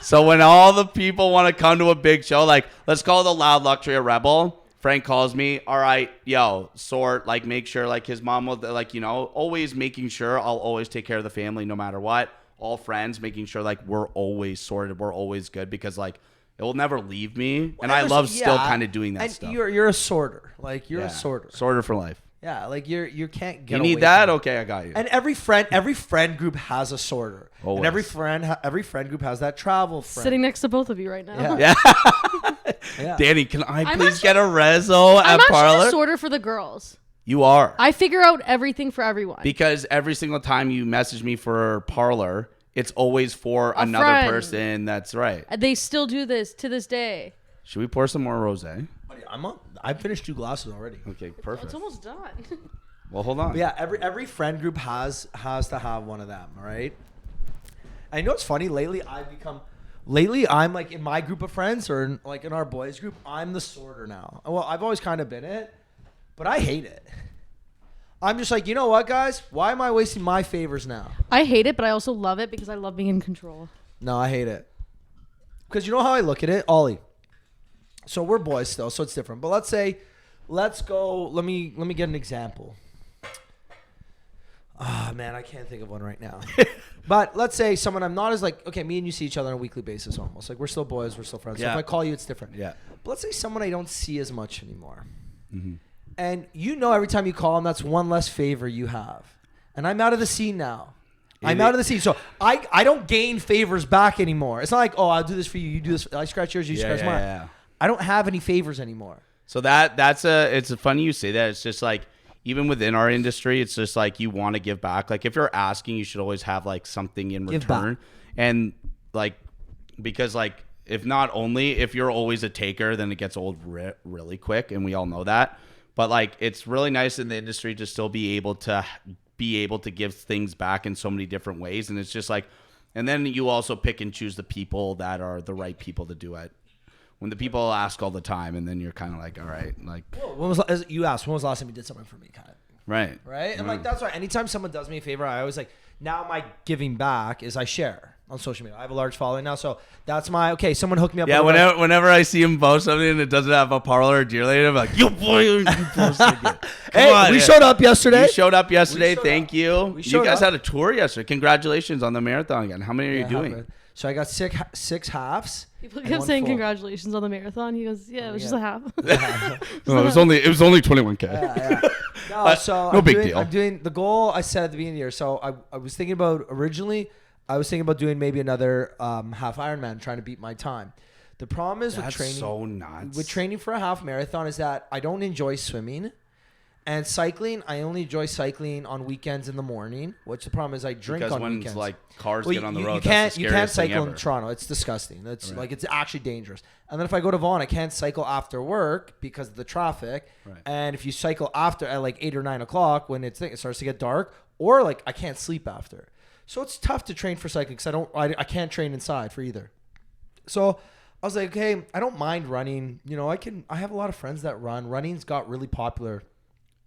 So when all the people want to come to a big show, like let's call the Loud Luxury a Rebel. Frank calls me, all right, yo, sort, like make sure like his mom will, like, you know, always making sure I'll always take care of the family no matter what. All friends, making sure like we're always sorted. We're always good because like it will never leave me. And I love still kind of doing that and stuff. You're a sorter. Like you're a sorter. Sorter for life. Yeah, like you can't get You away need that? from it. Okay, I got you. And every friend group has a sorter. Always. And every friend group has that travel friend. Sitting next to both of you right now. Yeah. Yeah. Yeah. Danny, can I I'm please actually- get a rezo I'm at actually Parlour? a sorter for the girls. You are. I figure out everything for everyone. Because every single time you message me for Parlour, it's always for another friend. person. That's right. They still do this to this day. Should we pour some more rosé? I finished 2 glasses already. Okay, perfect. It's almost done. Well, hold on. But yeah, every friend group has to have one of them, right? I know it's funny. Lately, I'm like in my group of friends or like in our boys group, I'm the sorter now. Well, I've always kind of been it, but I hate it. I'm just like, you know what, guys? Why am I wasting my favors now? I hate it, but I also love it because I love being in control. No, I hate it. Because you know how I look at it, Ollie. So we're boys still, so it's different. But let's go. Let me get an example. Ah, man, I can't think of one right now. But let's say someone I'm not as like, okay, me and you see each other on a weekly basis almost. Like we're still boys, we're still friends. So Yeah. if I call you, it's different. Yeah. But let's say someone I don't see as much anymore. Mm-hmm. And you know every time you call them, that's one less favor you have. And I'm out of the scene now. I'm out of the scene. So I don't gain favors back anymore. It's not like, oh, I'll do this for you. You do this. I scratch yours, you scratch mine. Yeah. I don't have any favors anymore. So it's funny you say that. It's just like, even within our industry, it's just like you want to give back. Like if you're asking, you should always have like something in Give return. back. And like, because like, if not only if you're always a taker, then it gets old really quick. And we all know that. But like, it's really nice in the industry to still be able to give things back in so many different ways. And it's just like, and then you also pick and choose the people that are the right people to do it. When the people ask all the time, and then you're kind of like, all right, like, As you asked, when was the last time you did something for me, kind of? right. Right? And like, that's why anytime someone does me a favor, I always like, now my giving back is I share on social media. I have a large following now. So that's okay, someone hooked me up. Yeah, with whenever I see him post something and it doesn't have a Parlour or Deer Lady, I'm like, yo, boy, you posted it. Hey, we showed up yesterday. You showed up yesterday. We showed Thank up. you. We You showed guys up. had a tour yesterday. Congratulations on the marathon again. How many are you doing? So I got six halves. People and kept one saying full. congratulations on the marathon. He goes, yeah, it was just a half. No, it was only 21K. Yeah. No, so no big deal. I'm doing the goal I set at the beginning of the year. So I was thinking about doing maybe another half Ironman, trying to beat my time. The problem is That's with training. so nuts. With training for a half marathon is that I don't enjoy swimming. And cycling, I only enjoy cycling on weekends in the morning. Which the problem is I drink Because on when weekends. like cars Well, get on the you road, can't that's the you can't scariest thing cycle in ever. Toronto. It's disgusting. It's Right. like it's actually dangerous. And then if I go to Vaughan, I can't cycle after work because of the traffic. Right. And if you cycle after at like 8 or 9 o'clock when it starts to get dark, or like I can't sleep after. So it's tough to train for cycling because I can't train inside for either. So I was like, okay, I don't mind running. You know, I have a lot of friends that run. Running's got really popular.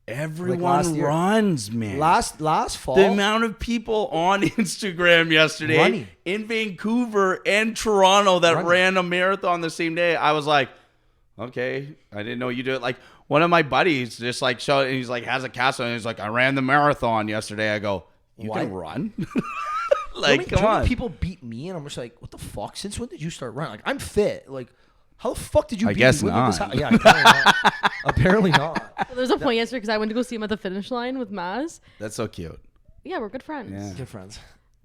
Everyone last year. runs, man. Last fall. The amount of people on Instagram yesterday Running. in Vancouver and Toronto that Running. ran a marathon the same day, I was like, okay, I didn't know you do it. Like one of my buddies just like showed, and he's like has a cast on, and he's like, I ran the marathon yesterday. I go, you What? can run? Do Like, you know come how many on. people beat me, and I'm just like, what the fuck? Since when did you start running? Like, I'm fit. Like, how the fuck did you I beat guess me? When did this not. Yeah, apparently not. Apparently not. There's a point yesterday because I went to go see him at the finish line with Maz. That's so cute. Yeah, we're good friends. Yeah. Good friends.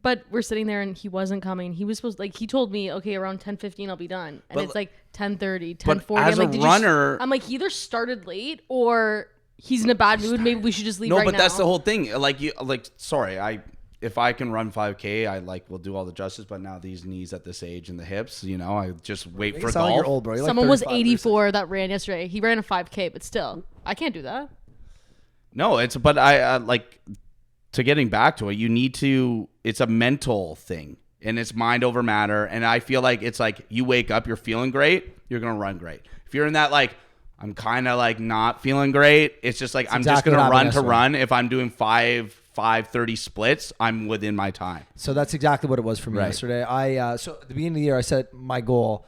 But we're sitting there and he wasn't coming. He was supposed he told me, okay, around 10:15 I'll be done. And it's like 10:30, 10:40. As I'm a like, runner, I'm like, he either started late or he's in a bad mood. Maybe we should just leave right now. No, but that's the whole thing. Sorry, if I can run 5K, I will do all the justice. But now these knees at this age and the hips, I just wait for You golf. sound like you're old, bro. You're like Someone was 35 or 84 that ran yesterday. He ran a 5K, but still, I can't do that. No, but I to getting back to it, you need to, it's a mental thing and it's mind over matter. And I feel like it's like you wake up, you're feeling great, you're going to run great. If you're in that, I'm kind of not feeling great, it's just like, I'm just going to run to run. If I'm doing 5:30 splits, I'm within my time. So that's exactly what it was for me yesterday. So at the beginning of the year, I set my goal,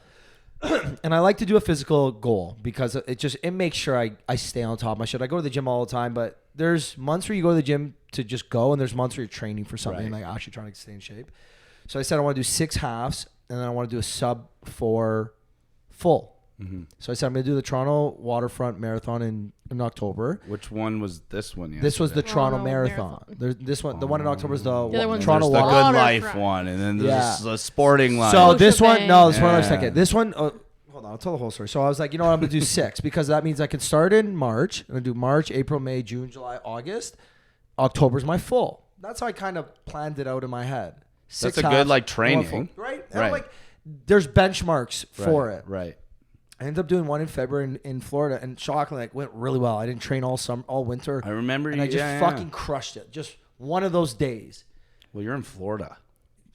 and I like to do a physical goal because it makes sure I stay on top of my shit. I go to the gym all the time, but there's months where you go to the gym to just go, and there's months where you're training for something and actually trying to stay in shape. So I said I want to do 6 halves, and then I want to do a sub 4 full. Mm-hmm. So I said I'm going to do the Toronto Waterfront Marathon in October. Which one was this one? This was the Toronto Marathon. This one, the one in October is the Toronto the Waterfront. Good Life one, and then there's the Sporting Life. So this one, Shebang. no, this one I was thinking. This one, hold on, I'll tell the whole story. So I was like, you know what, I'm going to do 6 because that means I can start in March. I'm going to do March, April, May, June, July, August. October's my full. That's how I kind of planned it out in my head. That's a good training. Right? And I'm there's benchmarks for it. Right. I ended up doing one in February in Florida, and shockingly, went really well. I didn't train all winter. I remember, and I just fucking crushed it. Just one of those days. Well, you're in Florida.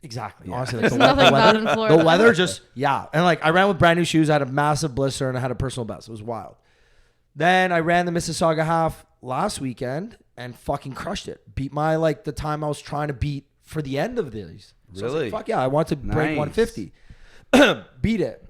Exactly. Yeah. Honestly, There's nothing bad in Florida. The weather just and I ran with brand new shoes. I had a massive blister, and I had a personal best. It was wild. Then I ran the Mississauga half last weekend and fucking crushed it. Beat my the time I was trying to beat for the end of these. So Really? I was like, fuck yeah! I want to break 150. Beat it.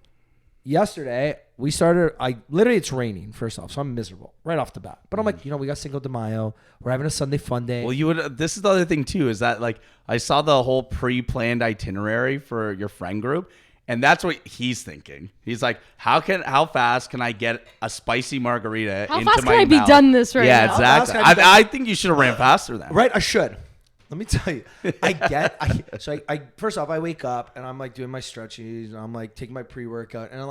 Yesterday, we started, it's raining, first off, so I'm miserable right off the bat. But I'm like, we got Cinco de Mayo. We're having a Sunday fun day. Well, this is the other thing, too, is that, I saw the whole pre-planned itinerary for your friend group, and that's what he's thinking. He's like, how fast can I get a spicy margarita into my mouth? How fast can I be done this right now? Yeah, exactly. I think you should have ran faster than Right, I should. Let me tell you, I first off, I wake up and I'm doing my stretches and I'm taking my pre-workout and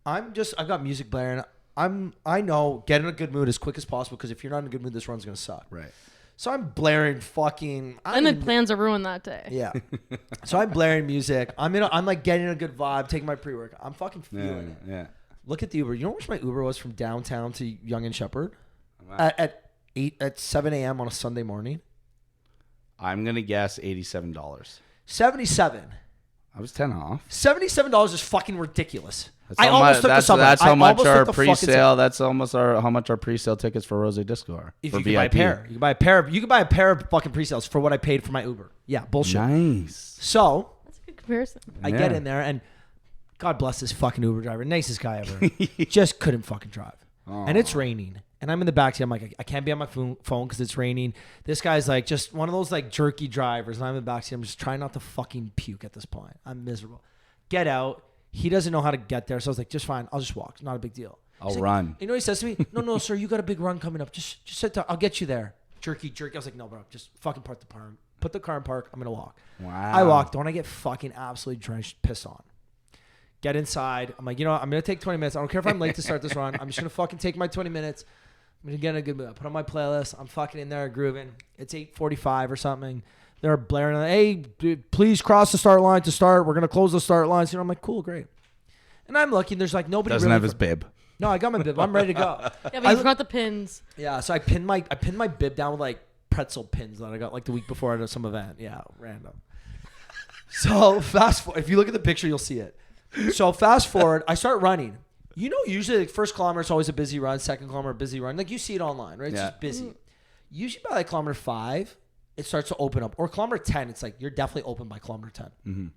I've got music blaring. I know get in a good mood as quick as possible because if you're not in a good mood, this run's gonna suck. Right. So I'm blaring fucking. And then plans are ruined that day. Yeah. So I'm blaring music. I'm getting a good vibe, taking my pre-workout. I'm fucking feeling it. Yeah. Look at the Uber. You know how much my Uber was from downtown to Yonge and Shepherd at 7 a.m. on a Sunday morning? I'm going to guess $87. $77. I was 10 off. $77 is fucking ridiculous. That's how much our pre-sale. That's almost how much our pre-sale tickets for ROSÉ Disco are. If for you VIP. can buy a pair, you can buy a pair of fucking pre-sales for what I paid for my Uber. Yeah, bullshit. Nice. So That's a good comparison. I get in there and God bless this fucking Uber driver, nicest guy ever. Just couldn't fucking drive, and it's raining. And I'm in the backseat. I'm like, I can't be on my phone because it's raining. This guy's just one of those jerky drivers. And I'm in the backseat. I'm just trying not to fucking puke at this point. I'm miserable. Get out. He doesn't know how to get there. So I was like, just fine. I'll just walk. It's not a big deal. I'll run. You know what he says to me? No, sir. You got a big run coming up. Just sit down. I'll get you there. Jerky. I was like, no, bro. Just fucking park the car. Put the car in park. I'm going to walk. Wow. I walk. Don't I get fucking absolutely drenched, piss on. Get inside. I'm like, I'm going to take 20 minutes. I don't care if I'm late to start this run. I'm just going to fucking take my 20 minutes. I'm going to get in a good mood. I put on my playlist. I'm fucking in there grooving. It's 8:45 or something. They're blaring, hey, dude, please cross the start line to start. We're going to close the start lines. I'm like, cool, great. And I'm looking. There's nobody. Doesn't really have his bib. No, I got my bib. I'm ready to go. Yeah, but you forgot the pins. Yeah, so I pinned my bib down with pretzel pins that I got the week before at some event. Yeah, random. So fast forward. If you look at the picture, you'll see it. So fast forward. I start running. Usually first kilometer is always a busy run. Second kilometer, a busy run. You see it online, right? It's just busy. Usually by kilometer 5, it starts to open up. Or kilometer 10, it's you're definitely open by kilometer 10. Mm-hmm.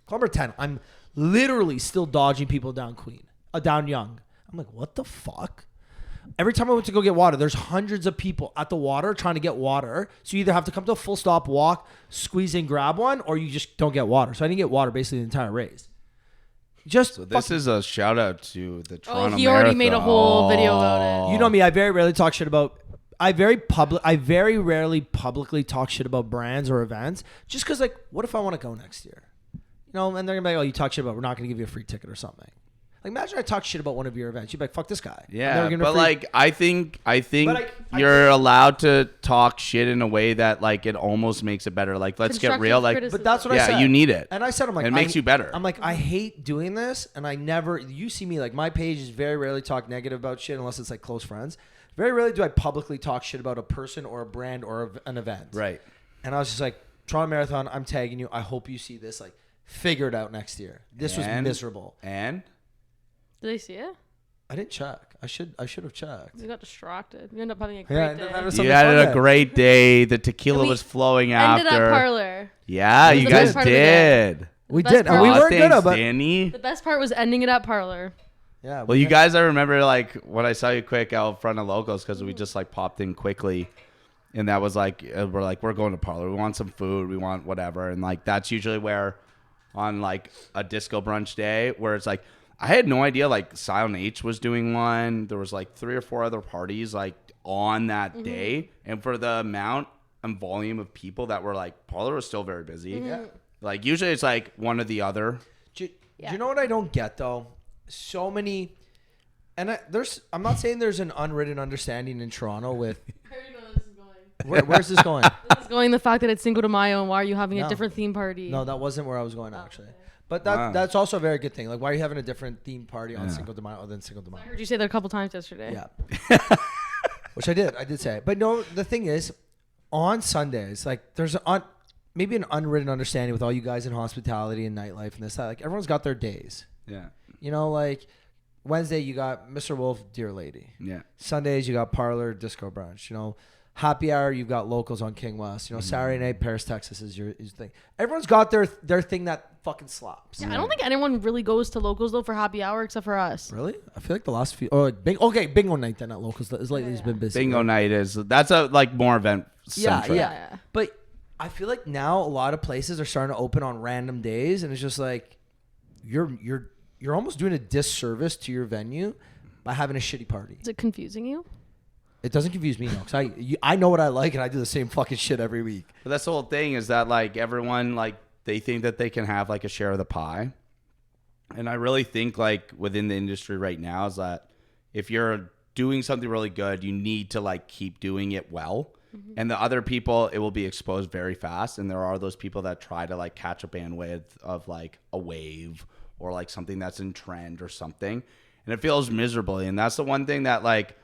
Kilometer 10, I'm literally still dodging people down down Yonge. I'm like, what the fuck? Every time I went to go get water, there's hundreds of people at the water trying to get water. So you either have to come to a full stop, walk, squeeze in, grab one, or you just don't get water. So I didn't get water basically the entire race. So this is a shout out to the Toronto Marathon. He already made a whole video about it. You know me, I very rarely talk shit about I very rarely publicly talk shit about brands or events, just because like, what if I want to go next year? You know, and they're gonna be like, oh, you talk shit about, we're not gonna give you a free ticket or something. Like, imagine I talk shit about one of your events. You'd be like, fuck this guy. Yeah, but like, I think you're allowed to talk shit in a way that like it almost makes it better. Like, let's get real. Like, but that's what I said. Yeah, you need it. And I said, I'm like, it makes you better. I'm like, I hate doing this, and I never. You see me like my page is very rarely talk negative about shit unless it's like close friends. Very rarely do I publicly talk shit about a person or a brand or an event. Right. And I was just like, Toronto Marathon, I'm tagging you. I hope you see this. Like, figure it out next year. This was miserable. Did they see it? I didn't check. I should have checked. You got distracted. You ended up having a great day. You had a great day. The tequila was flowing after. Ended at Parlour. Yeah, you guys did. We did. And we weren't good at it. Danny. The best part was ending it at Parlour. Yeah. Well, you guys, I remember like when I saw you quick out front of Locals because we just like popped in quickly. And that was like, we're going to Parlour. We want some food. We want whatever. And like, that's usually where on like a disco brunch day where it's like, I had no idea like Silent H was doing one. There was like 3 or 4 other parties like on that day. And for the amount and volume of people that were like, Parlour was still very busy. Yeah. Like usually it's like one or the other. Do you know what I don't get though? So many, and I'm not saying there's an unwritten understanding in Toronto with. Where's this going? This is going the fact that it's Cinco de Mayo and why are you having a different theme party? No, that wasn't where I was going actually. But that's also a very good thing. Like, why are you having a different theme party on Cinco de Mayo than Cinco de Mayo? I heard you say that a couple times yesterday. Yeah. Which I did. I did say it. But no, the thing is, on Sundays, like there's maybe an unwritten understanding with all you guys in hospitality and nightlife and this, that. Like everyone's got their days. Yeah. You know, like Wednesday you got Mr. Wolf, Deer Lady. Yeah. Sundays you got Parlour, Disco Brunch. You know, happy hour you've got Locals on King West. You know, Saturday night Paris, Texas is your thing. Everyone's got their thing that fucking slaps. Yeah, I don't think anyone really goes to Locals though for happy hour except for us. Really? I feel like the last few. Like bingo night then at Locals is lately has been busy. Bingo night that's a like more event centric. Yeah. But I feel like now a lot of places are starting to open on random days, and it's just like you're almost doing a disservice to your venue by having a shitty party. Is it confusing you? It doesn't confuse me, no, because I know what I like, and I do the same fucking shit every week. But that's the whole thing is that like everyone like they think that they can have like a share of the pie, and I really think like within the industry right now is that if you're doing something really good, you need to like keep doing it well. And the other people, it will be exposed very fast. And there are those people that try to like catch a bandwidth of like a wave or like something that's in trend or something. And it feels miserable. And that's the one thing that like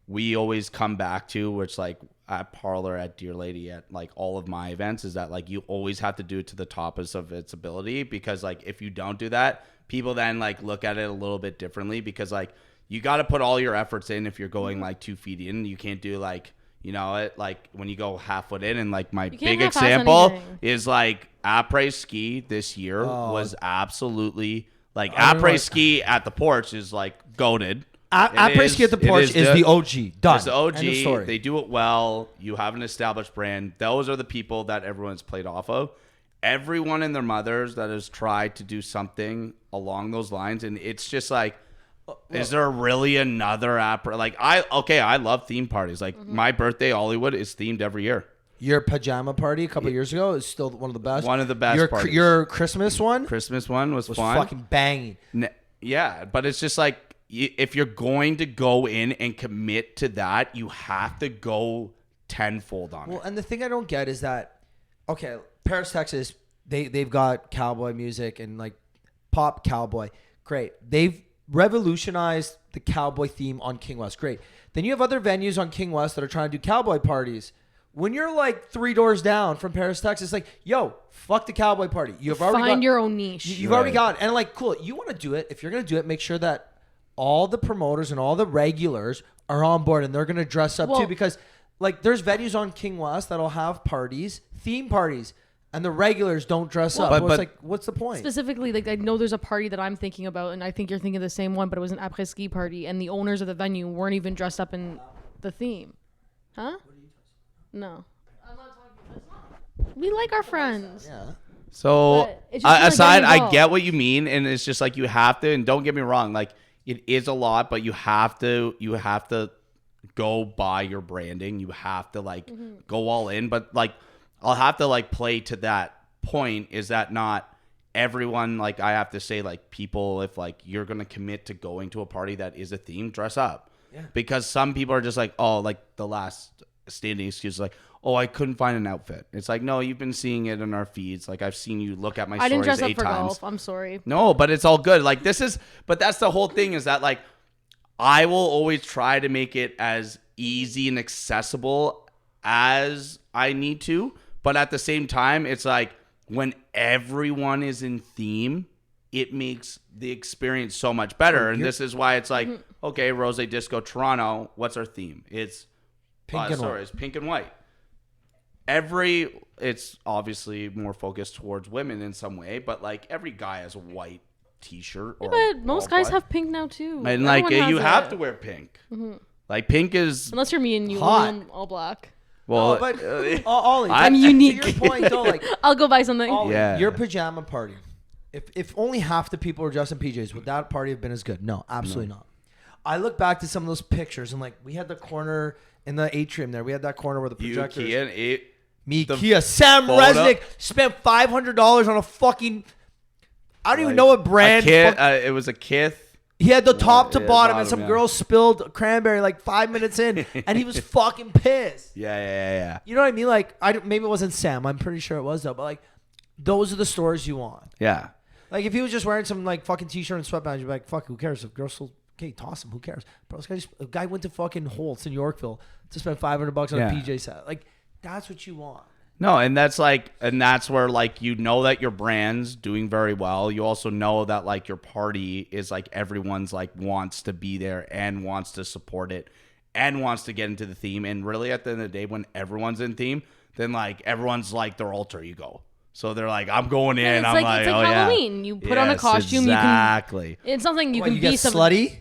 we always come back to, which like at Parlour, at Deer Lady, at like all of my events is that like you always have to do it to the toppest of its ability. Because like if you don't do that, people then like look at it a little bit differently because like you got to put all your efforts in if you're going like 2 feet in. You can't do like, you know, it like when you go half foot in, and like my big example is like après ski this year was absolutely like après ski at the porch is like goated. Après ski at the porch is the OG. Done. It's the OG. They do it well. You have an established brand. Those are the people that everyone's played off of. Everyone and their mothers that has tried to do something along those lines, and it's just like, is there really another app? Like I love theme parties. Like my birthday, Hollywood is themed every year. Your pajama party a couple of years ago is still one of the best. One of the best parties. Your Christmas one was fun. Fucking banging. Yeah, but it's just like if you're going to go in and commit to that, you have to go tenfold on it. Well, and the thing I don't get is that, okay, Paris, Texas, they've got cowboy music and like pop cowboy. Great. They've revolutionized the cowboy theme on King West. Great. Then you have other venues on King West that are trying to do cowboy parties. When you're like 3 doors down from Paris, Texas, like, yo, fuck the cowboy party. You've already find your own niche. You've already got it. And like, cool, you want to do it. If you're going to do it, make sure that all the promoters and all the regulars are on board and they're going to dress up too. Because like there's venues on King West that'll have parties, theme parties, and the regulars don't dress up. But it's like, what's the point? Specifically, like I know there's a party that I'm thinking about, and I think you're thinking of the same one, but it was an après ski party, and the owners of the venue weren't even dressed up in the theme. Huh? No. I'm not talking. We like our friends. Yeah. So aside, I get what you mean, and it's just like you have to. And don't get me wrong, like it is a lot, but you have to go by your branding. You have to like go all in. But like, I'll have to like play to that point. Is that not everyone? Like, I have to say, like, people, if like you're gonna commit to going to a party that is a theme, dress up. Yeah. Because some people are just like, oh, like the last standing excuse, like, oh, I couldn't find an outfit. It's like, no, you've been seeing it in our feeds. Like, I've seen you look at my stories 8 times. I didn't dress up for golf. I'm sorry. No, but it's all good. Like, but that's the whole thing, is that like, I will always try to make it as easy and accessible as I need to. But at the same time, it's like, when everyone is in theme, it makes the experience so much better. And this is why it's like, okay, Rosé Disco Toronto, what's our theme? It's Pink and white. It's pink and white. It's obviously more focused towards women in some way, but like every guy has a white t-shirt. Yeah, but most guys have pink now too. And like you have to wear pink. Like pink is, unless you're me and you hot. own all black. well, No, but Ollie, I'm unique. To your point though, like I'll go buy something. Ollie, Yeah. your pajama party. If only half the people were dressed in PJs, would that party have been as good? No, absolutely not. I look back to some of those pictures and like we had the corner in the atrium there. We had that corner where the projectors. Kia, Sam photo. Resnick spent $500 on a fucking. I don't even know what brand. It was a Kith. He had the top to Yeah, bottom, and bottom, some girl spilled cranberry like 5 minutes in, and he was fucking pissed. Yeah. You know what I mean? Like, maybe it wasn't Sam. I'm pretty sure it was though. But like, those are the stories you want. Yeah. Like, if he was just wearing some like fucking t-shirt and sweatbands, you'd be like, "Fuck, who cares?" If girls still, okay, toss him. Who cares? Bro, a guy went to fucking Holt's in Yorkville to spend $500 on a PJ set. Like, that's what you want. No, and that's where like you know that your brand's doing very well. You also know that like your party is like everyone's like wants to be there and wants to support it and wants to get into the theme. And really at the end of the day, when everyone's in theme, then like everyone's like their alter ego. So they're like, I'm going in. It's I'm like, like, it's like oh Halloween. yeah. You put on a costume. Exactly. You can. It's something you What, can you be get something. slutty?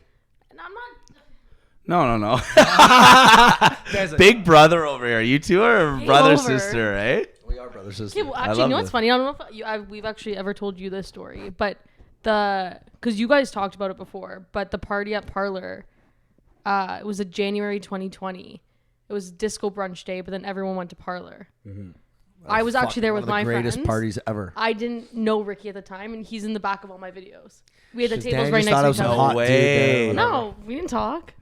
No, I'm not. No. Guys, Big brother over here. You two are Game brother over. sister, eh? we are brothers Okay, sisters. well, I actually, love you know what's this. funny? I don't know if we've actually ever told you this story, but because you guys talked about it before, but the party at Parlour, it was a January 2020. It was disco brunch day, but then everyone went to Parlour. I was actually there with my greatest friends. parties ever. I didn't know Ricky at the time, and he's in the back of all my videos. We had the Danny tables just right thought I next was to each a other. hot way. dude there. No, we didn't talk.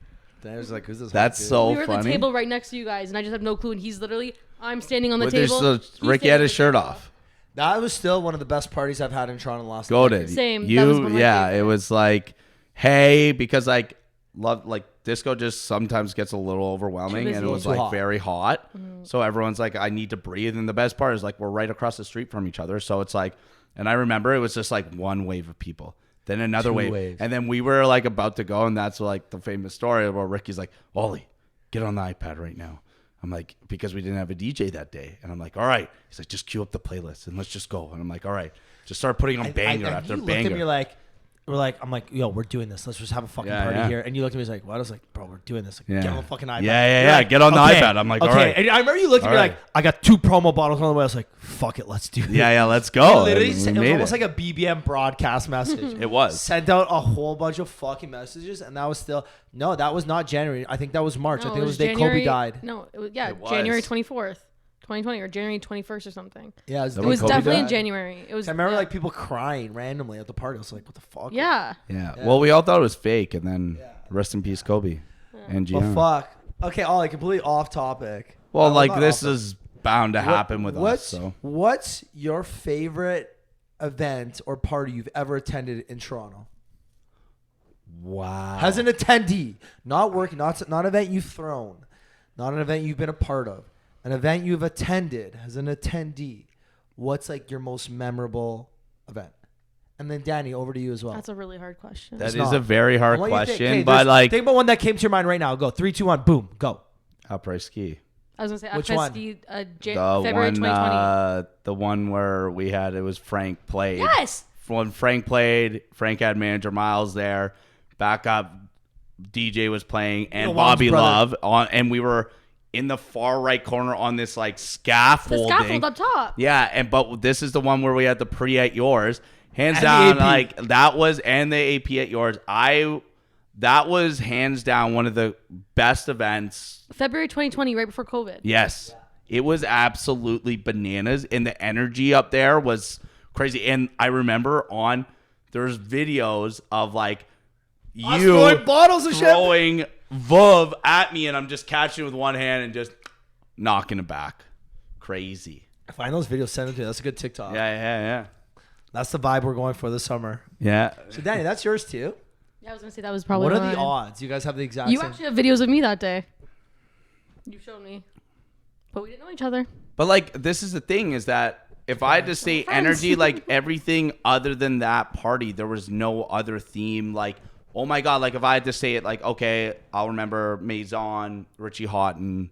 Danny was like, "Who's this?" That's hot dude? so We were at funny. the table right next to you guys, and I just have no clue. And he's literally, I'm standing on the But there's table. the- he's Ricky standing had on his the shirt table. off. That was still one of the best parties I've had in Toronto last. Goated. Same. That was one of my It favorites. was like, hey, because like disco just sometimes gets a little overwhelming, Too and it busy. was Too like hot. very hot. So everyone's like, I need to breathe. And the best part is like we're right across the street from each other, so it's like, and I remember it was just like one wave of people, then another Two wave, waves. and then we were like about to go, and that's like the famous story where Ricky's like, Ollie, get on the iPad right now. I'm like, because we didn't have a DJ that day. And I'm like, all right. He's like, just cue up the playlist and let's just go. And I'm like, all right. Just start putting on banger after you banger. Looked at me like, I'm like, yo, we're doing this. Let's just have a fucking Yeah, party yeah. here. And you looked at me like, what? I was like, bro, we're doing this. Like, Yeah. get on the fucking iPad. Yeah, You're like, get on the okay, iPad. I'm like, okay. all right. And I remember you looked at me All like, right. I got 2 promo bottles on the way. I was like, fuck it, let's do this. Yeah, let's I go. literally And we sent, it was made almost like a BBM broadcast message. It was. Sent out a whole bunch of fucking messages, and that was still that was not January. I think that was March. No, I think it was the day Kobe died. No, it was It was. January 24th, 2020, or January 21st or something. Yeah, It was Kobe definitely died? in January. It was. I remember yeah. like people crying randomly at the party. I was like, what the fuck? Yeah. Yeah. Well, we all thought it was fake. And then rest in peace, Kobe. And Well, Gianna. fuck. Okay, Ollie, completely off topic. Well, No, like not this off is bound to happen with us. So What's your favorite event or party you've ever attended in Toronto? wow. As an attendee, not working, not an event you've thrown, not an event you've been a part of, an event you've attended as an attendee. What's like your most memorable event? And then Danny, over to you as well. That's a really hard question. That It's is not. a very I hard want you to think- question, okay, but there's- like think about one that came to your mind right now. Go 3, 2, 1, boom, go. après ski. I was gonna say Which Which one? The February one, 2020. the one where we had it was Frank played. Yes. When Frank played, Frank had manager Miles there. Backup DJ was playing, and Neil Wong's Bobby brother. Love and we were in the far right corner on this like The scaffolding. scaffold up top. Yeah, but this is the one where we had the pre at yours, hands And the down. AP. Like that was and the AP at yours. that was hands down one of the best events. February 2020, right before COVID. Yes. It was absolutely bananas, and the energy up there was crazy. And I remember there's videos of like you throwing bottles of throwing Vuv at me, and I'm just catching it with one hand and just knocking it back. Crazy. Find those videos, send them to me. That's a good TikTok. Yeah. That's the vibe we're going for this summer. Yeah. So, Danny, that's yours too. Yeah, I was gonna say that was probably. What are mine. the odds? You guys have the exact You same. actually have videos of me that day. You showed me, but we didn't know each other. But like, this is the thing is that if I had to say energy, like everything other than that party, there was no other theme. Like, oh my God, like if I had to say it, like, okay, I'll remember Maison, Richie Houghton,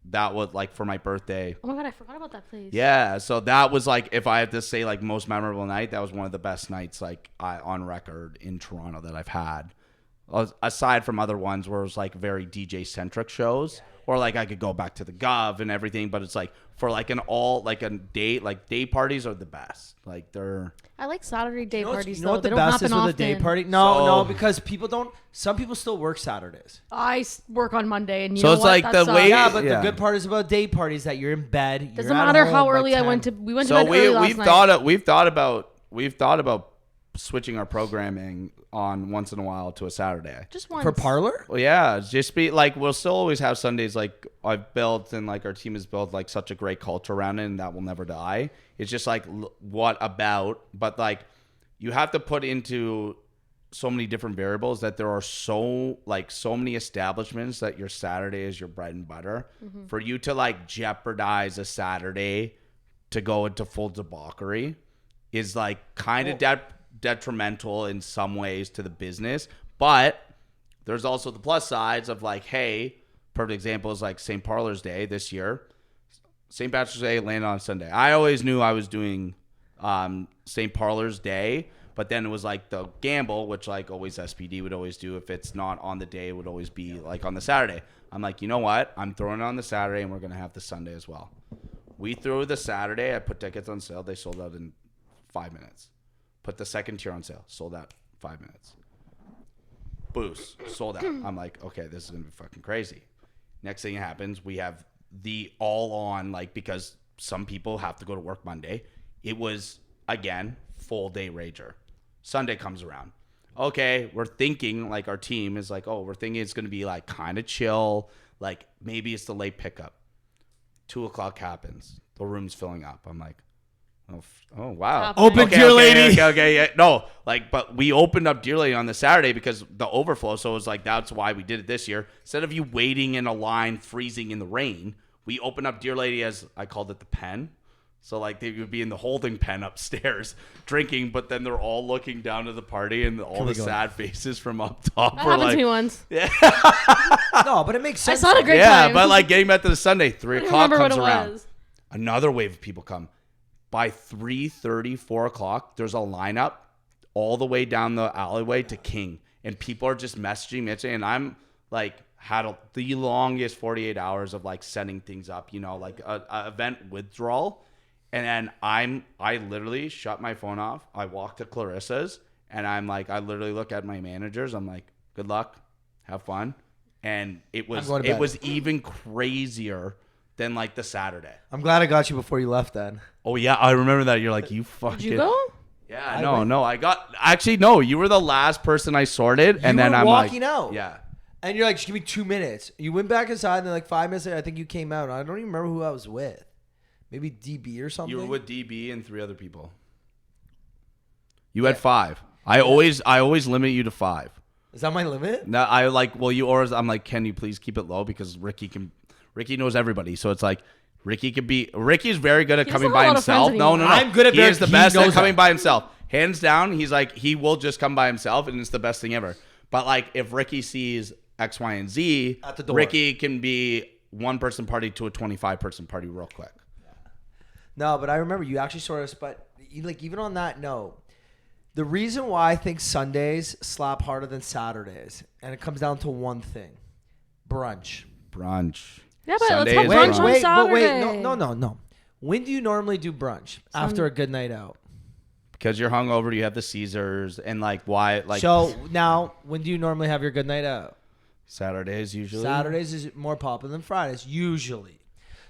that was like for my birthday. Oh my God, I forgot about that place. Yeah, so that was like, if I had to say like most memorable night, that was one of the best nights like on record in Toronto that I've had. Aside from other ones where it was like very DJ centric shows, or like I could go back to the Gov and everything, but it's like for like day parties are the best. Like they're. I like Saturday day parties You know though. what the They don't best happen is with often. a day party? No, So- because people don't. Some people still work Saturdays. Work on Monday, and you So know it's what? like That the sucks. way- Yeah, but Yeah. the good part is about day parties that you're in bed. Doesn't matter how early I went to. We went to So bed early last we've night. we've thought about switching our programming on once in a while to a Saturday. Just once. for Parlour. Well, yeah, it's just be like we'll still always have Sundays. Like I've built and like our team has built like such a great culture around it, and that will never die. It's just like what about? But like you have to put into so many different variables that there are so many establishments that your Saturday is your bread and butter. For you to like jeopardize a Saturday to go into full debauchery is like kind of detrimental in some ways to the business, but there's also the plus sides of like, hey, perfect example is like St. Parlour's Day this year. St. Patrick's Day landed on Sunday. I always knew I was doing St. Parlour's Day, but then it was like the gamble, which like always SPD would always do. If it's not on the day, it would always be like on the Saturday. I'm like, you know what? I'm throwing it on the Saturday, and we're going to have the Sunday as well. We threw the Saturday. I put tickets on sale. They sold out in 5 minutes. Put the second tier on sale. Sold out 5 minutes. Boost. Sold out. I'm like, okay, this is going to be fucking crazy. Next thing happens, we have the all on, like, because some people have to go to work Monday. It was, again, full day rager. Sunday comes around. Okay, we're thinking, like, our team is like, we're thinking it's going to be, like, kind of chill. Like, maybe it's the late pickup. 2 o'clock happens. The room's filling up. I'm like, oh wow. Open Deer Lady. Okay, yeah. No, like, but we opened up Deer Lady on the Saturday because the overflow. So it was like, that's why we did it this year. Instead of you waiting in a line, freezing in the rain, we opened up Deer Lady as I called it the pen. So like they would be in the holding pen upstairs drinking, but then they're all looking down to the party and all the sad faces from up top. That were happened like, to me once. No, but it makes I sense. saw it a great yeah, time. but like getting back to the Sunday, 3 I don't o'clock remember comes what it around. was. Another wave of people come. By 3:30, 4 o'clock, there's a lineup all the way down the alleyway to King. And people are just messaging me. And I'm like, had the longest 48 hours of like setting things up, you know, like a event withdrawal. And then I literally shut my phone off. I walk to Clarissa's and I'm like, I literally look at my managers. I'm like, good luck, have fun. And it was even crazier than like the Saturday. I'm glad I got you before you left then. Oh yeah, I remember that. You're like, you fucking. Did you go? Yeah, no. You were the last person I sorted, and You then were I'm walking like, out. Yeah. And you're like, just give me 2 minutes. You went back inside, and then like 5 minutes later, I think you came out. I don't even remember who I was with. Maybe DB or something. You were with DB and 3 other people. You had 5. I always limit you to 5. Is that my limit? No, I'm like, can you please keep it low because Ricky knows everybody, so it's like Ricky's very good at He coming doesn't by have a lot of friends himself. No. anymore. I'm good at he is the he best at knows coming that. by himself. Hands down, he's like he will just come by himself, and it's the best thing ever. But like if Ricky sees X, Y, and Z, At the door. Ricky can be 1-person party to a 25-person party real quick. No, but I remember you actually sort of. But like even on that note, the reason why I think Sundays slap harder than Saturdays, and it comes down to one thing: brunch. Yeah, but Sunday let's have is brunch on But wait, Saturday. no. When do you normally do brunch after a good night out? because you're hungover, you have the Caesars, and like why like So now, when do you normally have your good night out? Saturdays usually. Saturdays is more popular than Fridays usually.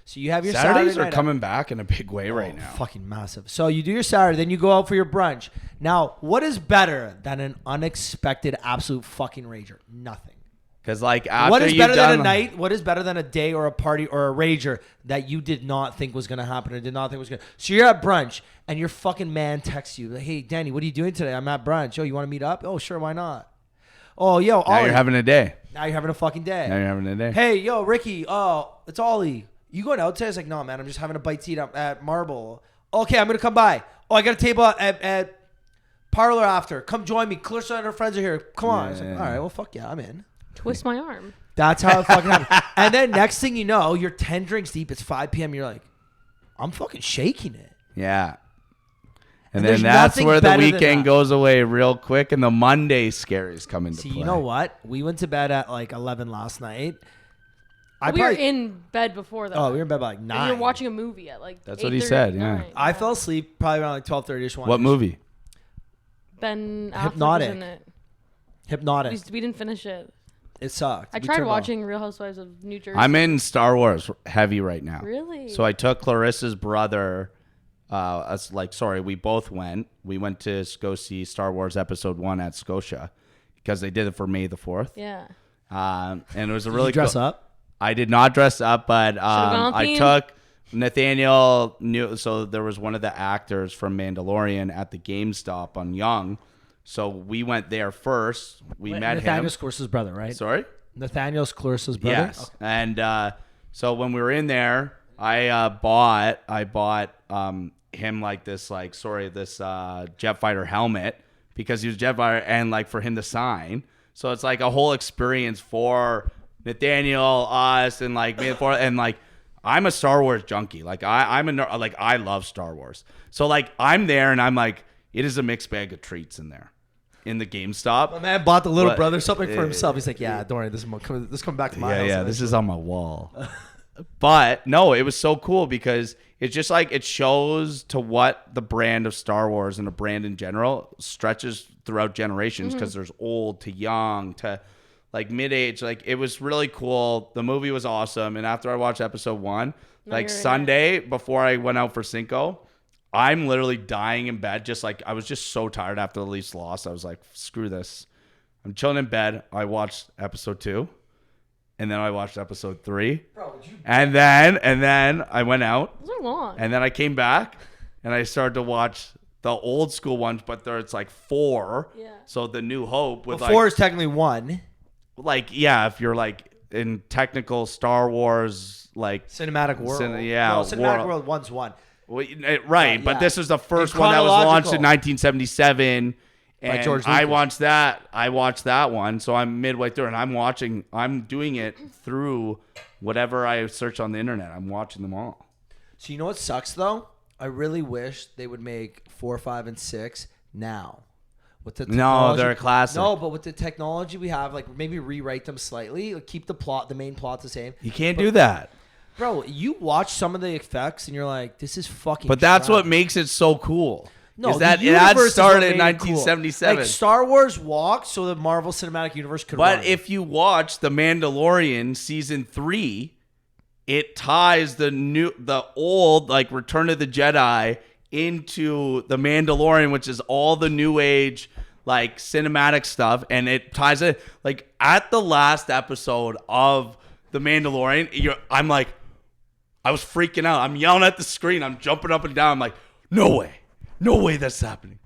So you have your Saturdays Saturday are night coming back in a big way right now. Fucking massive. So you do your Saturday, then you go out for your brunch. Now, what is better than an unexpected absolute fucking rager? Nothing. Because like after What is you've better than done a night? What is better than a day or a party or a rager that you did not think was going to happen or did not think was going to? So you're at brunch and your fucking man texts you, like, hey, Danny, what are you doing today? I'm at brunch. Oh, you want to meet up? Oh, sure, why not? Oh, yo, now Ollie. you're having a day. Now you're having a fucking day. Now you're having a day. Hey, yo, Ricky. Oh, it's Ollie. You going out today? I was like, no, man. I'm just having a bite to eat at Marble. Okay, I'm going to come by. Oh, I got a table at Parlour after. Come join me. Clarissa and her friends are here. Come on. I was like, all right, well, fuck yeah, I'm in. Twist my arm. That's how it fucking happened. And then next thing you know, you're 10 drinks deep. It's 5 p.m. You're like, I'm fucking shaking it. Yeah. And there's then that's nothing where the better than weekend that. goes away real quick, and the Monday scaries come into See, play. you know what? We went to bed at like 11 last night. We were in bed before that. Oh, we were in bed by like And 9. we were watching a movie at like. That's what he 8:30, said, yeah. 9. I fell asleep probably around like 12:30ish. What movie? Ben Affleck Hypnotic. was in it. Hypnotic. We didn't finish it. It sucked. I We tried turned off. watching Real Housewives of New Jersey. I'm in Star Wars heavy right now. Really? So I took Clarissa's brother. We both went. We went to go see Star Wars Episode 1 at Scotia because they did it for May the 4th. Yeah. And it was a Did really you dress cool- up? I did not dress up, but on I theme. took Nathaniel. So there was one of the actors from Mandalorian at the GameStop on Yonge. So we went there first. We met Nathaniel him. Clarissa's brother, right? Sorry? Nathaniel Clarissa's brother? Yes. And so when we were in there, I bought him this jet fighter helmet because he was jet fighter and like for him to sign. So it's like a whole experience for Nathaniel, us, and like me and like I'm a Star Wars junkie. Like I love Star Wars. So like I'm there and I'm like, it is a mixed bag of treats in there. In the GameStop. My man bought the little But- brother something for himself. He's like, yeah, don't worry. This is coming back to my house. Yeah, this is on my wall. But no, it was so cool because it's just like it shows to what the brand of Star Wars and a brand in general stretches throughout generations because there's old to young to like mid-age. Like it was really cool. The movie was awesome. And after I watched episode 1, like you're in Sunday before I went out for Cinco, I'm literally dying in bed. Just like I was just so tired after the Leafs lost. I was like, screw this. I'm chilling in bed. I watched episode 2. And then I watched episode 3. And then I went out. Those are long. And then I came back and I started to watch the old school ones, but it's like 4. Yeah. So the New Hope with Well, 4 is technically 1. if you're like in technical Star Wars like Cinematic world. No, Cinematic world 1's 1. Well, right, but yeah. this is the first In one that was launched in chronological. 1977. And George I Lucas. watched that one, so I'm midway through, and I'm doing it through whatever I search on the internet. I'm watching them all. So you know what sucks though? I really wish they would make 4, 5, and 6 now. With the No, they're a classic. No, but with the technology we have, like maybe rewrite them slightly, like, keep the main plot the same. You can't do that. Bro, you watch some of the effects and you're like, this is fucking. But that's trash. what makes it so cool. No, is that the it had universe is started what in made it cool. 1977. Like Star Wars walked so the Marvel Cinematic Universe could But run. if you watch The Mandalorian season 3, it ties the old like Return of the Jedi into The Mandalorian, which is all the new age like cinematic stuff, and it ties it like at the last episode of The Mandalorian. I'm like, I was freaking out. I'm yelling at the screen. I'm jumping up and down. I'm like, no way that's happening.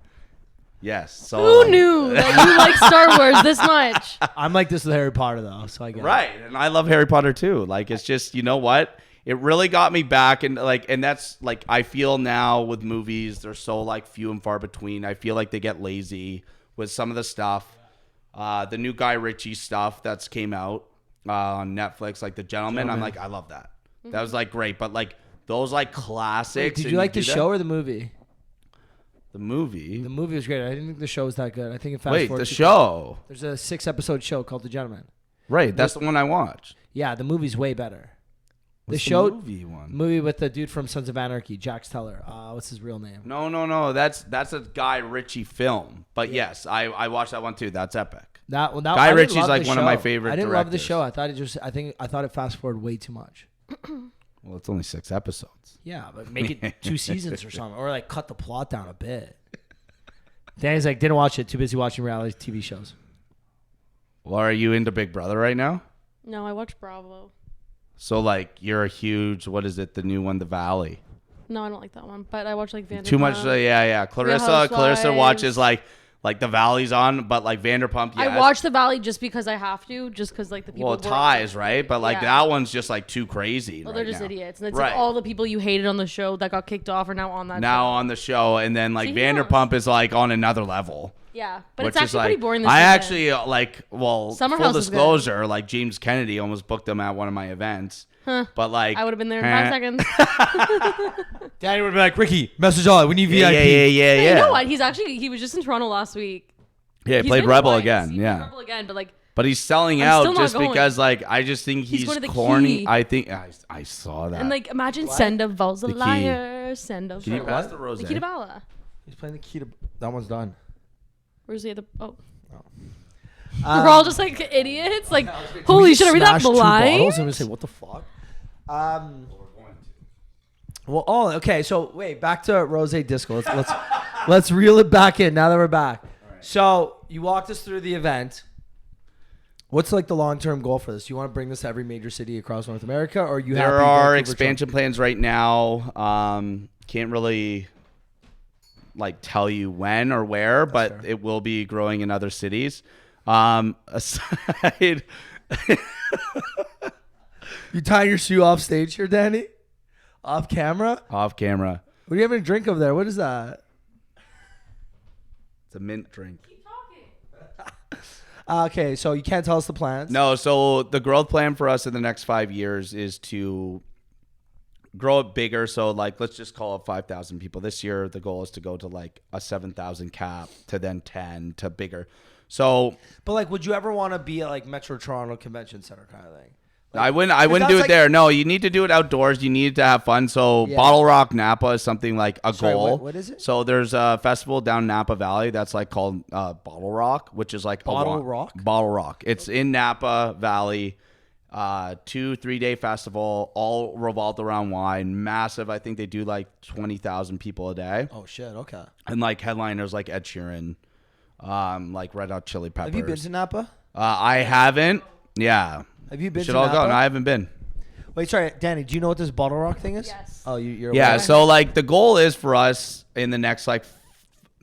Yes. So Who knew that you like Star Wars this much? I'm like this with Harry Potter though, so I get it. Right. And I love Harry Potter too. Like, it's just, you know what? It really got me back. And like, and that's like, I feel now with movies, they're so like few and far between. I feel like they get lazy with some of the stuff. The new Guy Ritchie stuff that's came out on Netflix, like The Gentleman. I'm like, I love that. That was like great. But like those like classics. Wait, did and you like the do that- show or the movie? The movie? The movie was great. I didn't think the show was that good. I think it fast Wait, forward the to- show. There's a 6-episode show called The Gentleman. Right. That's the one I watched. Yeah, the movie's way better. The What's show movie one. movie with the dude from Sons of Anarchy, Jax Teller. What's his real name? No. That's a Guy Ritchie film. But yes, I watched that one too. That's epic. Guy Guy didn't Ritchie's love like the one of my show. favorite I didn't love the directors. show. I thought it fast forward way too much. Well, it's only 6 episodes. Yeah, but make it 2 seasons or something, or like cut the plot down a bit. Danny's like, didn't watch it. Too busy watching reality TV shows. Well, are you into Big Brother right now? No, I watched Bravo. So like you're a huge, what is it, the new one, The Valley? No, I don't like that one. But I watch like Vanderpump. Too much, yeah. Clarissa Housewives. watches like the Valley's on, but like Vanderpump. Yes. I watch The Valley just because I have to, just because like the people. Well, it ties, right? But like Yeah. that one's just like too crazy. Well, right they're just now. idiots, and it's Right. like all the people you hated on the show that got kicked off are now on that. Now show. on the show, and then like See, who knows? Vanderpump is like on another level. Yeah, but Which it's is actually like, pretty boring. This I season. actually Summer full House is good. disclosure, like James Kennedy almost booked them at one of my events. Huh. But like I would have been there in 5 seconds. Danny would be like, Ricky, message all. We need Yeah, VIP. yeah. You know what? He was just in Toronto last week. Yeah, he He's played been Rebel twice. again. He played Yeah. Rebel again, but like But he's selling I'm out still not just going. because like I just think He's he's going to the corny. key. I think I saw that. and like imagine Sandoval's a The key. liar. Sandoval. Can you pass the rose? The key to Bala. He's playing the key to. That one's done. Where's the other? Oh. We're all just like idiots. Like, Can holy we shit, are we that smash 2 blind? bottles? I'm gonna say, what the fuck? Well, okay. So wait, back to Rosé Disco. Let's reel it back in now that we're back. So you walked us through the event. What's like the long-term goal for this? You want to bring this to every major city across North America, or are you happy? There are Vancouver, expansion plans right now. Can't really like tell you when or where, but it will be growing in other cities. Aside, You tie your shoe off stage here, Danny? Off camera? off camera, What are you having to drink over there? What is that? it's a mint drink. Okay, so you can't tell us the plans. No, so the growth plan for us in the next 5 years is to grow it bigger. So like, let's just call it 5,000 people. This year, the goal is to go to like a 7,000 cap to then 10 to bigger. So But like, would you ever want to be at like Metro Toronto Convention Center kind of thing? I wouldn't do that's it like- there. No, you need to do it outdoors. You need to have fun. So Yeah. Bottle Rock Napa is something like a Sorry, goal. what is it? So there's a festival down Napa Valley that's like called Bottle Rock, which is like Bottle Rock? Bottle Rock. It's in Napa Valley. 2-3 day festival, all revolved around wine. Massive. I think they do like 20,000 people a day. Oh shit. Okay. And like headliners like Ed Sheeran, like Red Hot Chili Peppers. Have you been to Napa? I haven't. Yeah. Have you been Should to all Napa? go. No, I haven't been. Wait, sorry, Danny. Do you know what this Bottle Rock thing is? Yes. Oh, you're Yeah, aware. so like the goal is for us in the next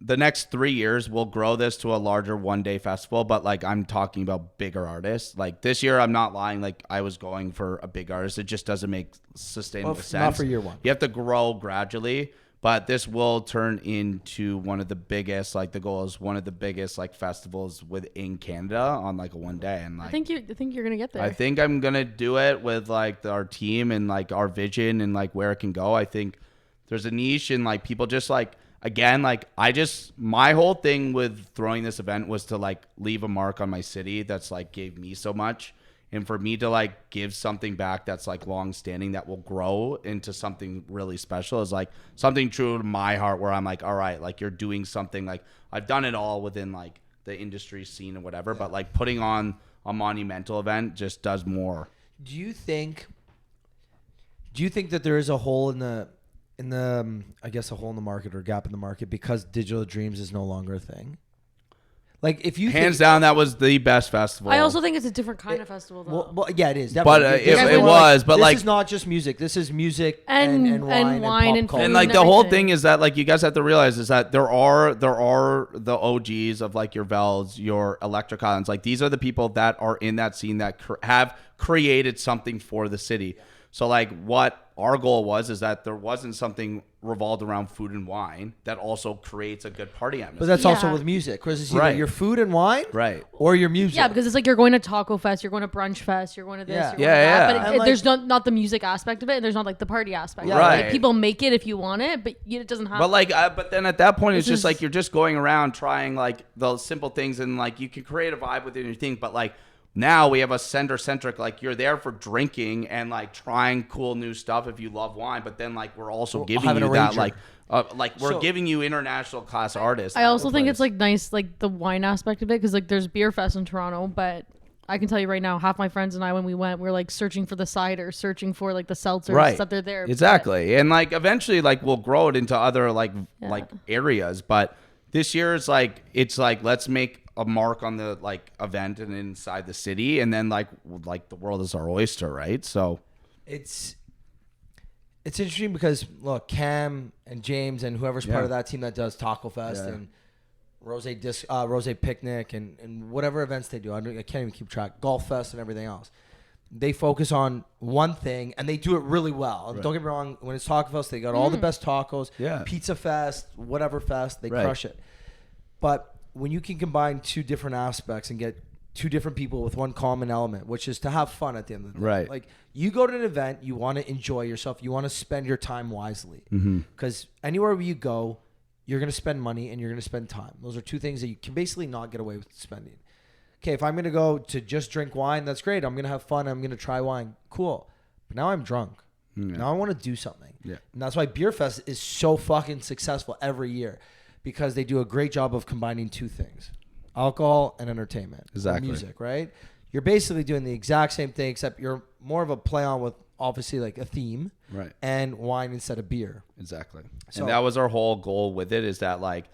the next 3 years, we'll grow this to a larger 1-day festival. But like I'm talking about bigger artists. Like this year, I'm not lying. Like I was going for a big artist. It just doesn't make sustainable Well, sense. not for year one. You have to grow gradually. But this will turn into one of the biggest. Like the goal is one of the biggest like festivals within Canada on like a 1 day. And like I think you're gonna get there. I think I'm gonna do it with like our team and like our vision and like where it can go. I think there's a niche and like people just like again like my whole thing with throwing this event was to like leave a mark on my city that's like gave me so much, and for me to like give something back that's like long standing that will grow into something really special is like something true to my heart where I'm like, all right, like you're doing something. Like I've done it all within like the industry scene or whatever, but like putting on a monumental event just does more. Do you think that there is a hole in the I guess a hole in the market or gap in the market because Digital Dreams is no longer a thing? Like if you Hands down, that was the best festival. I also think it's a different kind of festival though. well, yeah, it is. But, Definitely. it- This is it more was, but, this like- is not just music. This is music And wine wine pop and culture. and food like and the whole everything. thing is that like you guys have to realize is that there are the OGs of like your Vels, your Electric Islands. Like these are the people that are in that scene that have created something for the city. So like what our goal was is that there wasn't something revolved around food and wine that also creates a good party atmosphere. But that's also Yeah. with music, because it's either Right. your food and wine, Right. or your music. Yeah, because it's like you're going to Taco Fest, you're going to Brunch Fest, you're going to this, Yeah. you're going Yeah, to that. yeah. But And, like- there's not the music aspect of it, and there's not like the party aspect. Yeah. of it. Right. Like, people make it if you want it, but it doesn't happen. But like, but then at that point, it's This just is- like you're just going around trying like those simple things, and like you can create a vibe within your thing. But like, now we have a centric, like you're there for drinking and like trying cool new stuff if you love wine, but then like we're also giving having you a that ranger. we're So- giving you international class artists. I also think it's like nice, like the wine aspect of it, because like there's Beer Fest in Toronto, but I can tell you right now, half my friends and I, when we went, we were like searching for the cider, searching for like the seltzers that they're there. Exactly. And like eventually like we'll grow it into other like areas. But this year it's like let's make a mark on the like event and inside the city, and then like the world is our oyster, right? So It's interesting because look, Cam and James and whoever's part of that team that does Taco Fest and Rosé Picnic and whatever events they do. I can't even keep track. Golf Fest and everything else. They focus on one thing and they do it really well. Don't get me wrong. When it's Taco Fest, they got all the best tacos. Yeah. Pizza Fest, whatever fest, they crush it. But when you can combine two different aspects and get two different people with one common element, which is to have fun at the end of the day. Right. Like you go to an event, you want to enjoy yourself. You want to spend your time wisely. Because anywhere where you go, you're going to spend money and you're going to spend time. Those are two things that you can basically not get away with spending. Okay, if I'm going to go to just drink wine, that's great. I'm going to have fun. I'm going to try wine. Cool. But now I'm drunk. Now I want to do something. Yeah. And that's why Beer Fest is so fucking successful every year, because they do a great job of combining two things: alcohol and entertainment. Exactly. Music, right? You're basically doing the exact same thing, except you're more of a play on with obviously like a theme, right, and wine instead of beer. Exactly. So, and that was our whole goal with it, is that like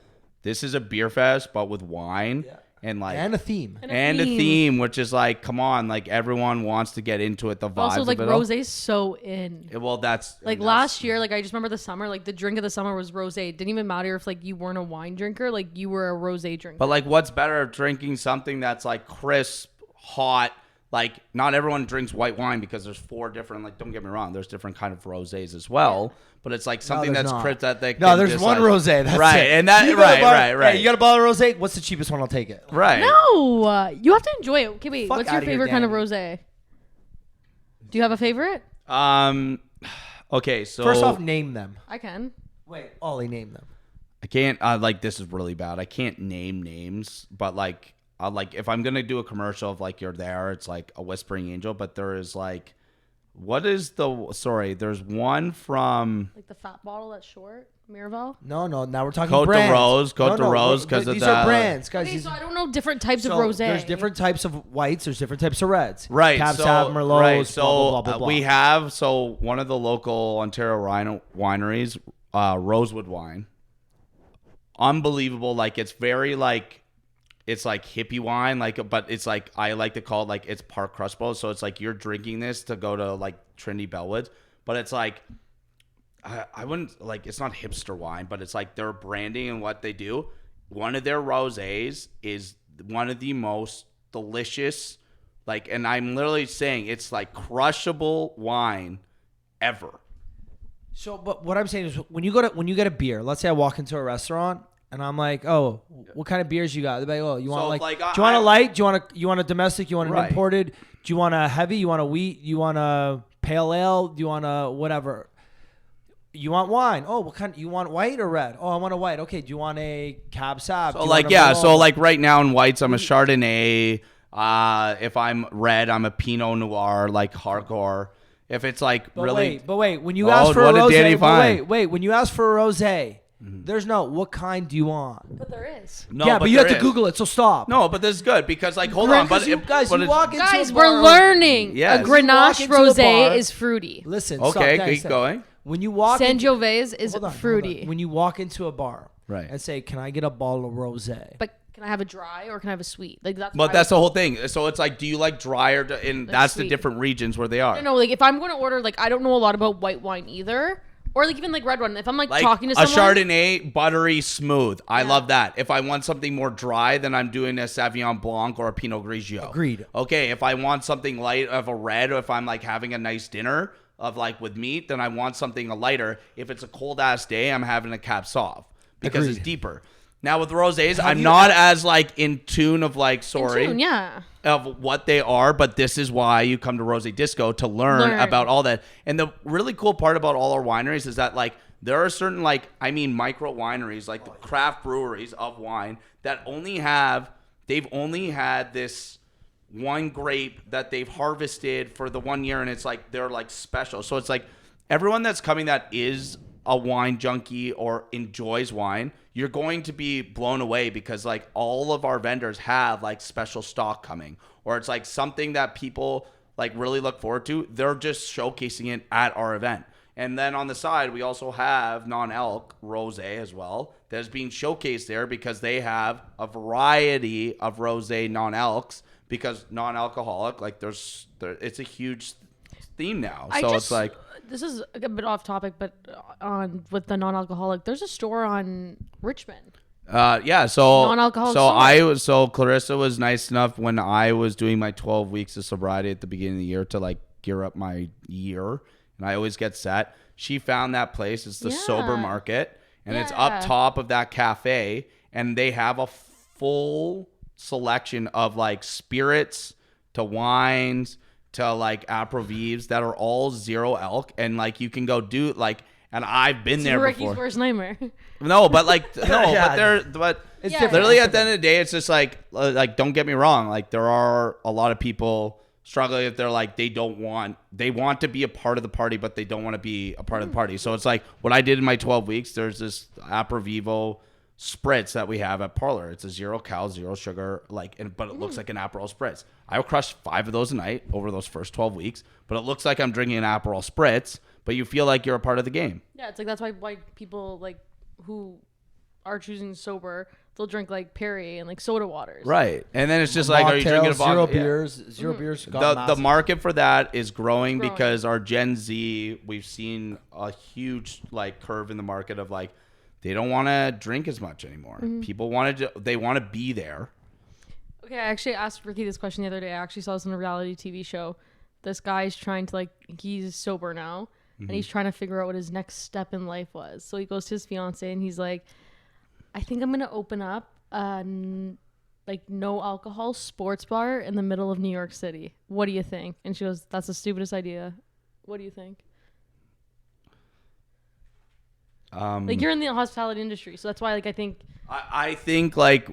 this is a beer fest but with wine and like and a theme. and a theme, which is like, come on, like everyone wants to get into it. The vibes Also, like of it all. rosé's so in. Well, that's Like last year, like I just remember the summer, like the drink of the summer was rosé. It didn't even matter if like you weren't a wine drinker, like you were a rosé drinker. But like, what's better, drinking something that's like crisp, hot? Like, not everyone drinks white wine because there's 4 different. Like, don't get me wrong, there's different kind of rosés as well. But it's like something there's that's not. crisp that they. No, can there's just, one like, rosé. That's right, it. and that You got a bar- right. Hey, you got a bottle of rosé? What's the cheapest one? I'll take it. Right. No, you have to enjoy it. Okay, wait. Fuck What's your outta here, favorite kind of Danny. rosé? Do you have a favorite? Okay, so First off, name them. I can. Wait, Ollie, name them. I can't. Like, this is really bad. I can't name names, but like if I'm gonna do a commercial of like you're there, it's like a Whispering Angel. But there is like, what is the? Sorry, there's one from Like the fat bottle that's short, Miraval. No, now we're talking Côte de brands. Rose, Côte de Rose, 'cause of these the- are brands, guys. Okay, These- so I don't know different types of so rosé. There's different types of whites. There's different types of reds. right. Cab so Sav, Merlots, right. So blah, blah, blah, blah. we have one of the local Ontario wineries, Rosewood Wine. Unbelievable. Like, it's very like. It's like hippie wine, like, but it's like, I like to call it like, it's Park Cruspo. So it's like you're drinking this to go to like Trinity Bellwoods, but it's like, I wouldn't like, it's not hipster wine, but it's like their branding and what they do. One of their rosés is one of the most delicious, like, and I'm literally saying it's like crushable wine ever. So, but what I'm saying is, when you get a beer, let's say I walk into a restaurant and I'm like, oh, what kind of beers you got? They're like, oh, you want So, like, like, do you want a light? Do you want a domestic? You want an Right. imported? Do you want a heavy? You want a wheat? You want a pale ale? Do you want a whatever? You want wine? Oh, what kind? You want white or red? Oh, I want a white. Okay. Do you want a Cab Sav? So Do you like, want a yeah. Merlot? So like right now in whites, I'm a Chardonnay. If I'm red, I'm a Pinot Noir, like hardcore. If it's like But really, wait. When you Oh, ask for a what did Danny rosé, but find? wait. When you ask for a rosé, there's no what kind do you want? But there is. no, yeah, but you have there to is. Google it. So stop. No, but this is good because like, hold on, but you if, guys, but you it's- walk into Guys, a we're bar- learning. Yes. A You Grenache walk into a rosé bar- is fruity. Listen. Okay, stop, keep going. When you walk San into- Giovese is Hold on, hold fruity. on. When you walk into a bar, Right. and say, "Can I get a bottle of rosé?" But can I have a dry or can I have a sweet? Like that's. But why- that's the whole thing. So it's like, do you like dry or? And that's the sweet. different regions where they are. No, like if I'm going to order, like I don't know a lot about white wine either, or like even like red wine. If I'm like Like talking to a someone, Chardonnay, buttery, smooth. I love that. If I want something more dry, then I'm doing a Sauvignon Blanc or a Pinot Grigio. Agreed. Okay, if I want something light of a red, or if I'm like having a nice dinner of like with meat, then I want something lighter. If it's a cold ass day, I'm having a Cab Sauv because it's Agreed. deeper. Now with rosés, I'm you- not as like in tune of like sorry. Tune, yeah. Of what they are, but this is why you come to Rosé Disco to learn about all that. And the really cool part about all our wineries is that like there are certain like micro wineries, like the craft breweries of wine that they've only had this one grape that they've harvested for the 1 year, and it's like they're like special. So it's like everyone that's coming that is a wine junkie or enjoys wine, you're going to be blown away because like all of our vendors have like special stock coming, or it's like something that people like really look forward to. They're just showcasing it at our event. And then on the side, we also have non-alc rosé as well that is being showcased there because they have a variety of rosé non-alcs, because non-alcoholic, like it's a huge theme now. So it's like, this is a bit off topic, but on with the non-alcoholic, there's a store on Richmond. yeah. So Non-alcoholic so Clarissa was nice enough when I was doing my 12 weeks of sobriety at the beginning of the year to like gear up my year, and I always get set. She found that place. It's the Sober Market, and it's up top of that cafe, and they have a full selection of like spirits to wines to like aperitifs that are all zero alc, and like you can go do like, and I've been there Ricky's before. worst nightmare. No, but like no, Yeah. but It's Yeah. different. literally at the end of the day, it's just like don't get me wrong, like there are a lot of people struggling if they're like they want to be a part of the party, but they don't want to be a part of the party. So it's like what I did in my 12 weeks. There's this Apervivo spritz that we have at Parlour. It's a 0 cal, 0 sugar, like, but it looks like an Aperol spritz. I will crush 5 of those a night over those first 12 weeks, but it looks like I'm drinking an Aperol spritz, but you feel like you're a part of the game. Yeah, it's like that's why people like who are choosing sober, they'll drink like Perrier and like soda waters. Right. And then it's just like, are you drinking a zero vodka? Yeah. beers? Zero beers. got The massive. market for that is growing, It's growing. because our Gen Z, we've seen a huge like curve in the market of like they don't want to drink as much anymore. People they want to be there. Okay, I actually asked Ricky this question the other day. I actually saw this on a reality TV show. This guy's trying to he's sober now, and he's trying to figure out what his next step in life was. So he goes to his fiance and he's like, I think I'm gonna open up like no alcohol sports bar in the middle of New York City. What do you think? And she goes, that's the stupidest idea. What do you think? Like you're in the hospitality industry, so that's why I think I think like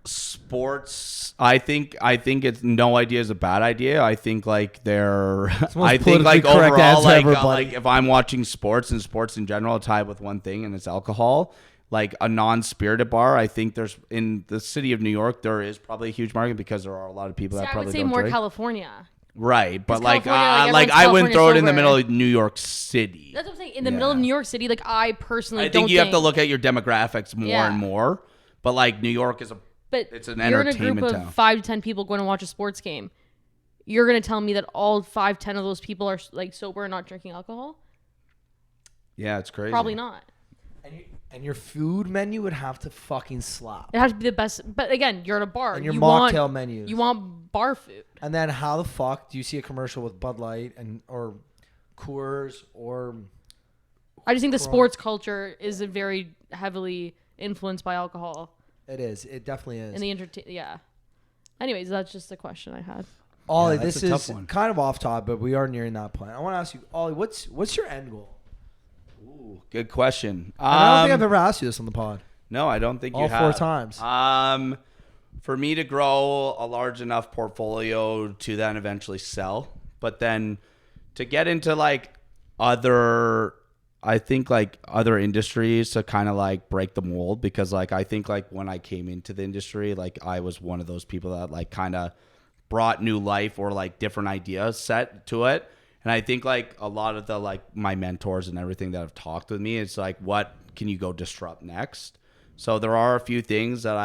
sports. I think it's no idea is a bad idea. I think like they're. the most I think like politically correct overall, answer ever, buddy. like if I'm watching sports and sports in general tied with one thing, and it's alcohol. Like a non-spirited bar, I think there's in the city of New York, there is probably a huge market because there are a lot of people that I probably would say don't more drink. California. Right, but like California, like everyone's I wouldn't throw it in the California middle sober. of New York City. That's what I'm saying. In the middle of New York City, like I personally I don't think you have to look at your demographics more Yeah. and more. But like New York is it's an you're in a entertainment group town. of 5 to 10 people going to watch a sports game. You're gonna tell me that all 5, 10 of those people are like sober and not drinking alcohol? Yeah, it's crazy. Probably not. And your food menu would have to fucking slap. It has to be the best. But again, you're at a bar. And your you mocktail want, menus. You want bar food. And then how the fuck do you see a commercial with Bud Light or Coors or I just think the sports culture is very heavily influenced by alcohol. it is. It definitely is. And the yeah. Anyways, that's just a question I had. Ollie, Yeah, that's this a tough is one. kind of off topic, but we are nearing that point. I want to ask you, Ollie, what's your end goal? Ooh, good question. I don't think I've ever asked you this on the pod. No, I don't think you All have. 4 times. For me to grow a large enough portfolio to then eventually sell, but then to get into like other industries to kind of like break the mold, because like I think like when I came into the industry, like I was one of those people that like kind of brought new life or like different ideas set to it. And I think like a lot of the like my mentors and everything that have talked with me, it's like, what can you go disrupt next? So there are a few things that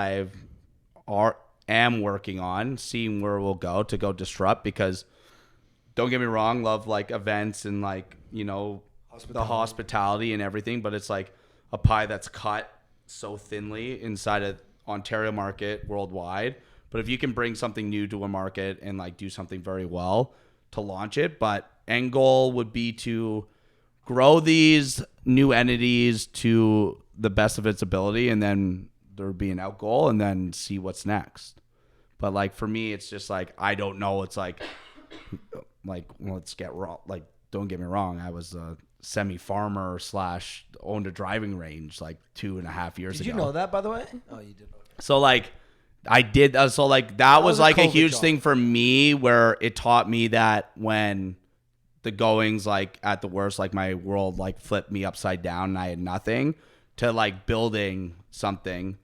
am working on, seeing where we'll go to go disrupt, because don't get me wrong, love like events and like, the hospitality and everything, but it's like a pie that's cut so thinly inside of Ontario market worldwide. But if you can bring something new to a market and like do something very well to launch it, but end goal would be to grow these new entities to the best of its ability, and then there would be an out goal, and then see what's next. But like for me, it's just like I don't know. It's like let's get raw. Like don't get me wrong, I was a semi-farmer / owned a driving range like 2.5 years ago. Did you know that, by the way? Oh, you did. So like I did. So like that was was a like a COVID huge job. thing for me, where it taught me that when the going's like at the worst, like my world like flipped me upside down and I had nothing, to like building something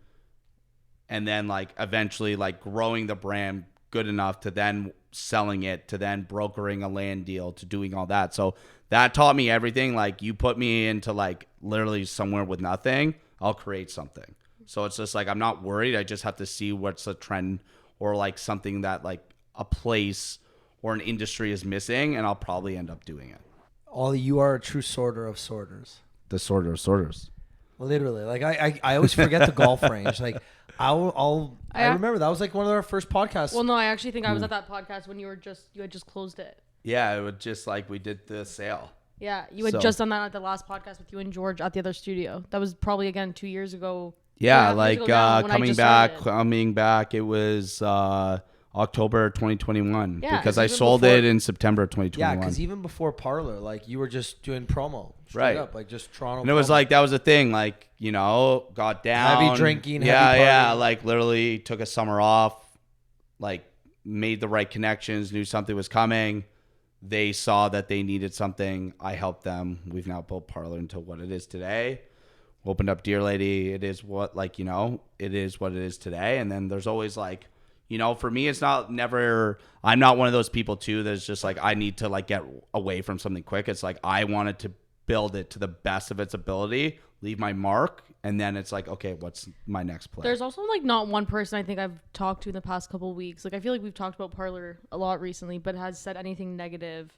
and then like eventually like growing the brand good enough to then selling it, to then brokering a land deal, to doing all that. So that taught me everything. Like you put me into like literally somewhere with nothing, I'll create something. So it's just like, I'm not worried. I just have to see what's a trend or like something that like a place or an industry is missing, and I'll probably end up doing it. Ollie, you are a true sorter of sorters. The sorter of sorters. Literally, like I always forget the golf range. Like I remember that was like one of our first podcasts. Well, no, I actually think I was at that podcast when you had just closed it. Yeah, it was just like we did the sale. Yeah, you had So- just done that at the last podcast with you and George at the other studio. That was probably again 2 years ago. Yeah, 2.5 years like ago now, when I just started. coming back, it was October 2021 Yeah, because so I even sold before- it in September yeah, 2021. because even before Parlour, like you were just doing promo, straight Right. up, like just Toronto. And it was promo. like, that was the thing, like, you know, got down. Heavy drinking, Yeah, heavy yeah. partying. Like literally took a summer off, like made the right connections, knew something was coming. They saw that they needed something. I helped them. We've now built Parlour into what it is today. Opened up Deer Lady. It is what, like, you know, it is what it is today. And then there's always like, you know, for me, it's not never, I'm not one of those people too that's just like, I need to like get away from something quick. It's like, I wanted to build it to the best of its ability, leave my mark. And then it's like, okay, what's my next play? There's also like not one person I think I've talked to in the past couple of weeks. Like I feel like we've talked about Parlour a lot recently, but has said anything negative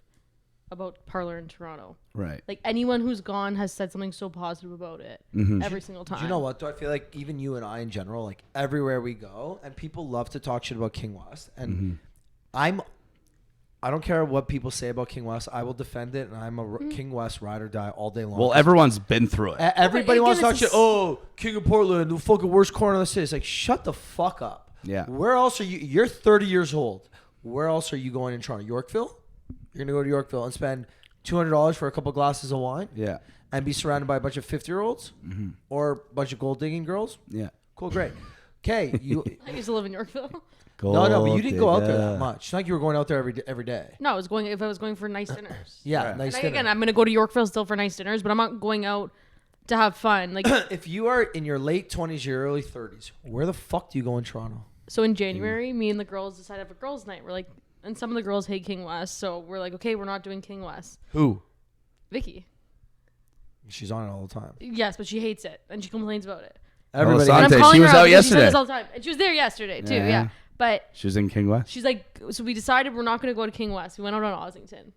about Parlour in Toronto. Right. Like anyone who's gone has said something so positive about it every single time. Do you know what? Do I feel like even you and I in general, like everywhere we go, and people love to talk shit about King West, and I don't care what people say about King West. I will defend it, and I'm a King West ride or die all day long. Well, everyone's been through it. Everybody But wants to again, talk shit. it's Oh, King of Portland, the fucking worst corner of the city. It's like, shut the fuck up. Yeah. Where else are you? You're 30 years old. Where else are you going in Toronto? Yorkville? You're gonna go to Yorkville and spend $200 for a couple glasses of wine? Yeah. And be surrounded by a bunch of 50-year-olds or a bunch of gold digging girls? Yeah. Cool, great. Okay, you. I used to live in Yorkville. No, but you didn't go out there that much. It's not like you were going out there every day. No, I was going if I was going for nice dinners. Yeah, Right. nice And dinner. again, I'm gonna go to Yorkville still for nice dinners, but I'm not going out to have fun. Like If you are in your late 20s, your early 30s, where the fuck do you go in Toronto? so in January, me and the girls decided to have a girls' night. We're like, and some of the girls hate King West, so we're like, okay, we're not doing King West. Who? Vicky, She's on it all the time. yes, but she hates it and she complains about it. Everybody. Well, And I'm Sante, calling she was her out because she says yesterday. this all the time, and she was there yesterday too. Yeah. Yeah, but She was in King West. she's like, so we decided we're not going to go to King West. We went out on Ossington.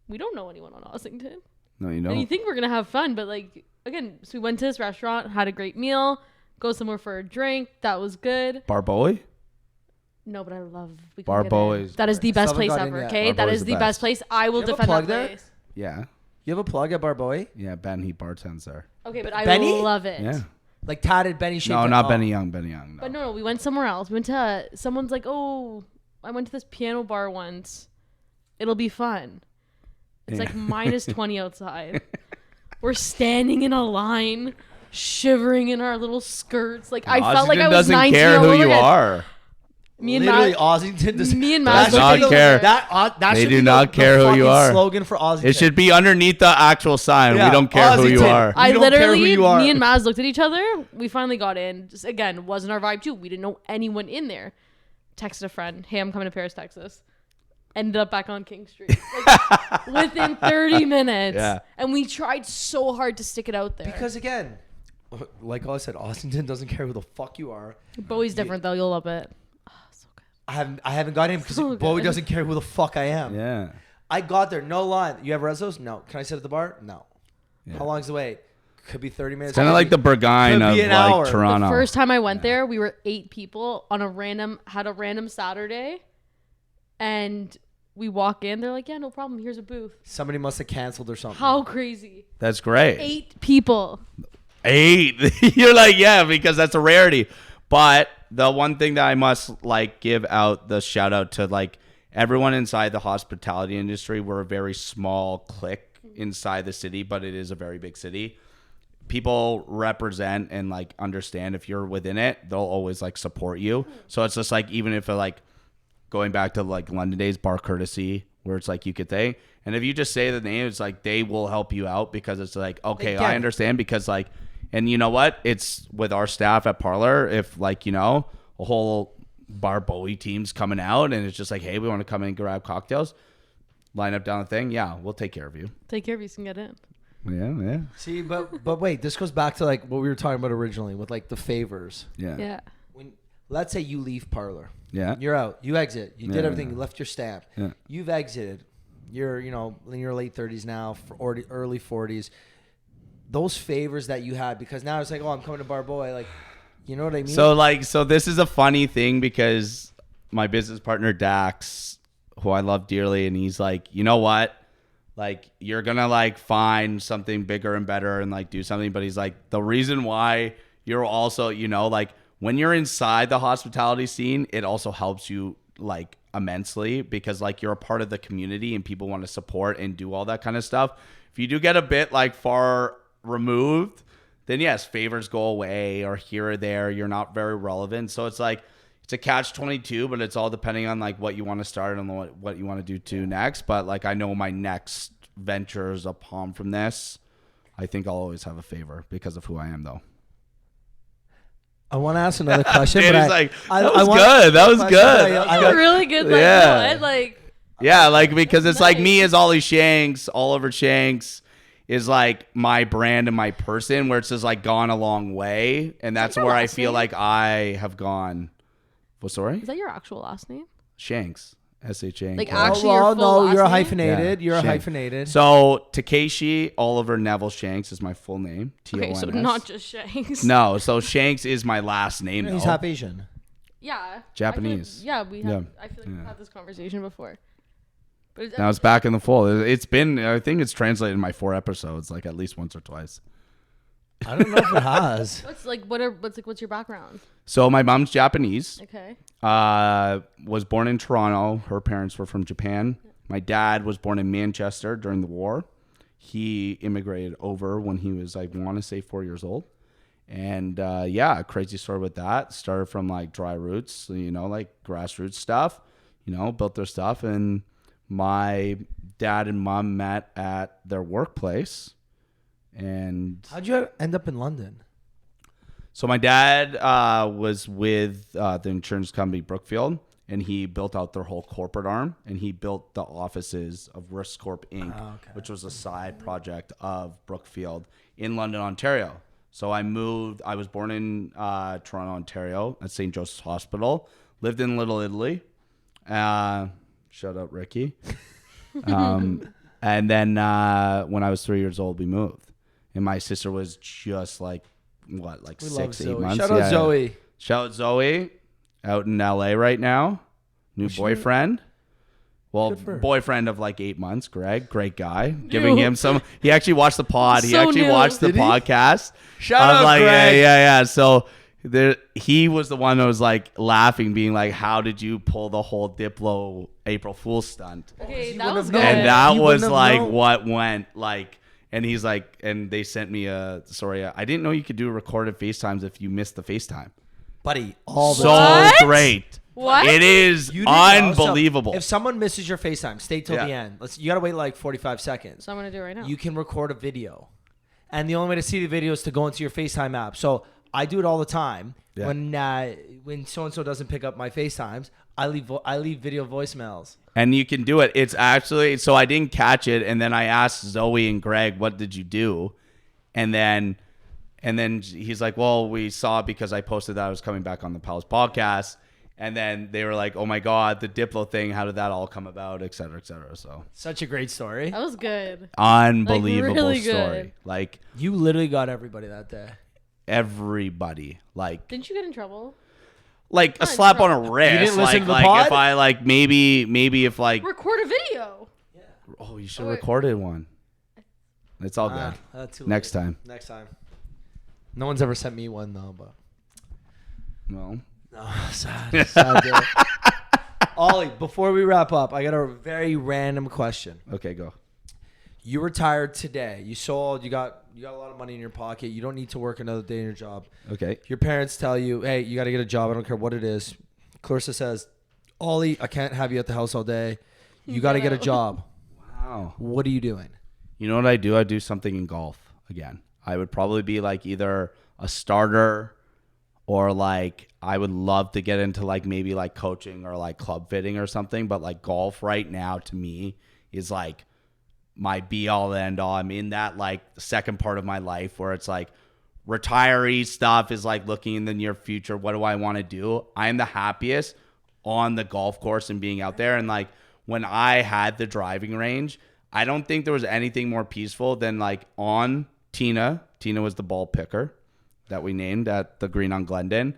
We don't know anyone on Ossington. No, you And you don't. think we're going to have fun, but like, again, so we went to this restaurant, had a great meal, go somewhere for a drink. That was good. Barboy? No, but I love we Bar can get in. Boys. That is the Still best haven't place got in ever, yet. okay? Bar That Boys is the the best. best place. I will You have a defend that plug there? place. Yeah. You have a plug at Barboy? Yeah, Ben, he bartends there. Okay, but I Benny? love it. Yeah. Like tatted Benny shaped. No, like- not oh. Benny Young. Benny Young. No. But no, we went somewhere else. We went to someone's like, oh, I went to this piano bar once. It'll be fun. It's Yeah. like minus 20 outside. We're standing in a line, shivering in our little skirts. Like I felt like Ossington I was doesn't 19. care all who over you again. are. Me and Literally, Matt. Ossington does. Me and Does Matt not looked at care. each other. That They should do be not care who you fucking are. Slogan for Ossington. It should be underneath the actual sign. Yeah, We don't care who you Ossington. are. I We don't care who literally, you are. me and Maz looked at each other. We finally got in. Just again, wasn't our vibe too. We didn't know anyone in there. Texted a friend, hey, I'm coming to Paris, Texas. Ended up back on King Street like, within 30 minutes. Yeah. And we tried so hard to stick it out there. Because again, like I said, Ossington doesn't care who the fuck you are. Bowie's different though. You'll love it. Oh, so good. I haven't got him because So Bowie good. doesn't care who the fuck I am. Yeah. I got there, no line. You have Rezos? No. Can I sit at the bar? No. Yeah. How long's the wait? Could be 30 minutes. Kind of could like be- the Burgoyne could of be like an hour. The Toronto. The first time I went there, we were 8 people on a random Saturday. And we walk in, they're like, yeah, no problem. Here's a booth. Somebody must have canceled or something. How crazy. That's great. 8 people. 8. You're like, yeah, because that's a rarity. But the one thing that I must like give out the shout out to like everyone inside the hospitality industry. We're a very small clique inside the city, but it is a very big city. people represent and like understand if you're within it, they'll always like support you. So it's just like, even if it like going back to like London days, bar courtesy, where it's like you could say, and if you just say the name, it's like they will help you out because it's like, okay, I understand, because like, and you know what, it's with our staff at Parlour, if like, you know, a whole bar Bowie team's coming out and it's just like, hey, we want to come in and grab cocktails, line up down the thing, yeah, we'll take care of you. Take care of you so you can get in. Yeah. See, but wait, this goes back to like what we were talking about originally with like the favors. Yeah. When let's say you leave Parlour, Yeah. you're out, you exit, you did everything, Yeah. you left your stamp, Yeah. you've exited, you're in your late 30s now, or early 40s. Those favors that you had, because now it's like, oh, I'm coming to Bar Boy, like, you know what I mean? So this is a funny thing because my business partner Dax, who I love dearly, and he's like, you know what? Like, you're going to like find something bigger and better and like do something. But he's like, the reason why you're also, you know, like when you're inside the hospitality scene, it also helps you like immensely because like you're a part of the community and people want to support and do all that kind of stuff. If you do get a bit like far removed, then yes, favors go away, or here or there, you're not very relevant. So it's like, it's a catch-22, but it's all depending on like what you want to start and what you want to do next. But like, I know my next ventures upon from this, I think I'll always have a favor because of who I am, though. I want to ask another question, Dude, but he's like, that was good. That was good. That was really good. Like, Yeah. what? Like, Yeah, like because it's like me as Ollie Shanks, Oliver Shanks is like my brand and my person, where it's just like gone a long way, and that's your where I last feel name? like I have gone. Well, sorry, is that your actual last name? Shanks, S-H-A-N-K. Like, Oh, actually, your full last you're name? hyphenated. Yeah, You're Shanks. hyphenated. So Takeshi Oliver Neville Shanks is my full name. Okay, T-O-N-S. so not just Shanks. No, so Shanks is my last name. He's though. half Asian. Yeah. Japanese. I feel like Yeah. we've had this conversation before. But it's, Now it's back in the fold. It's been, I think it's translated in my 4 episodes, like at least once or twice. I don't know if it has. what's your background? So my mom's Japanese. Okay. Was born in Toronto. Her parents were from Japan. My dad was born in Manchester during the war. He immigrated over when he was, I want to say, 4 years old. And yeah, crazy story with that. Started from like dry roots, you know, like grassroots stuff, you know, built their stuff. And my dad and mom met at their workplace. And How'd you end up in London? so my dad was with the insurance company Brookfield, and he built out their whole corporate arm, and he built the offices of Risk Corp Inc., which was a side project of Brookfield in London, Ontario. So I moved. I was born in Toronto, Ontario, at St. Joseph's Hospital. Lived in Little Italy. Shout out Ricky. And then when I was 3 years old, we moved. And my sister was just like, what, like We 6, love 8 Zoe. months? Shout out Yeah. Zoe. Shout out Zoe, out in LA right now. New boyfriend. Well, Good for her. boyfriend of like 8 months, Greg. Great guy. Giving him some. He actually watched the pod. He So actually new. watched the Did he? podcast. Shout I was out, like, Greg. Yeah. So he was the one that was like laughing, being like, how did you pull the whole Diplo April Fool's stunt? Okay, you that wouldn't was have good. known. And that You was wouldn't have like known. what went like. And he's like, and they sent me a, sorry, I didn't know you could do recorded FaceTimes if you missed the FaceTime. Buddy, all the So What? great. What? It is You didn't know. So unbelievable. if someone misses your FaceTime, stay till Yeah. the end. You gotta wait like 45 seconds. So I'm gonna do it right now. You can record a video, and the only way to see the video is to go into your FaceTime app. So I do it all the time. Yeah. When so and so doesn't pick up my FaceTimes, I leave video voicemails. And you can do it. It's actually, so I didn't catch it. And then I asked Zoe and Greg, what did you do? And then he's like, well, we saw it because I posted that I was coming back on the Pals podcast. And then they were like, oh my God, the Diplo thing, how did that all come about, et cetera, et cetera. So Such a great story. that was good. unbelievable really good. story. Like You literally got everybody that day. everybody, like Didn't you get in trouble? a Oh, slap on a no. wrist. You didn't listen to the like pod? if I like maybe if like, Record a video. oh, you should have Or- recorded one. It's all good. That's too Next late. time. Next time. No one's ever sent me one though, but No. no, sad. Sad day. Ollie, before we wrap up, I got a very random question. Okay, go. You retired today. You sold. You got a lot of money in your pocket. You don't need to work another day in your job. Okay. Your parents tell you, hey, you got to get a job. I don't care what it is. Clarissa says, Ollie, I can't have you at the house all day. You got to get a job. Wow. What are you doing? You know what I do? I do something in golf again. I would probably be like either a starter or like I would love to get into like maybe like coaching or like club fitting or something. But like golf right now to me is like my be all end all. I'm in that like second part of my life where it's like retiree stuff is like looking in the near future. What do I want to do? I am the happiest on the golf course and being out there. And like when I had the driving range, I don't think there was anything more peaceful than like on Tina. Tina was the ball picker that we named at the green on Glendon.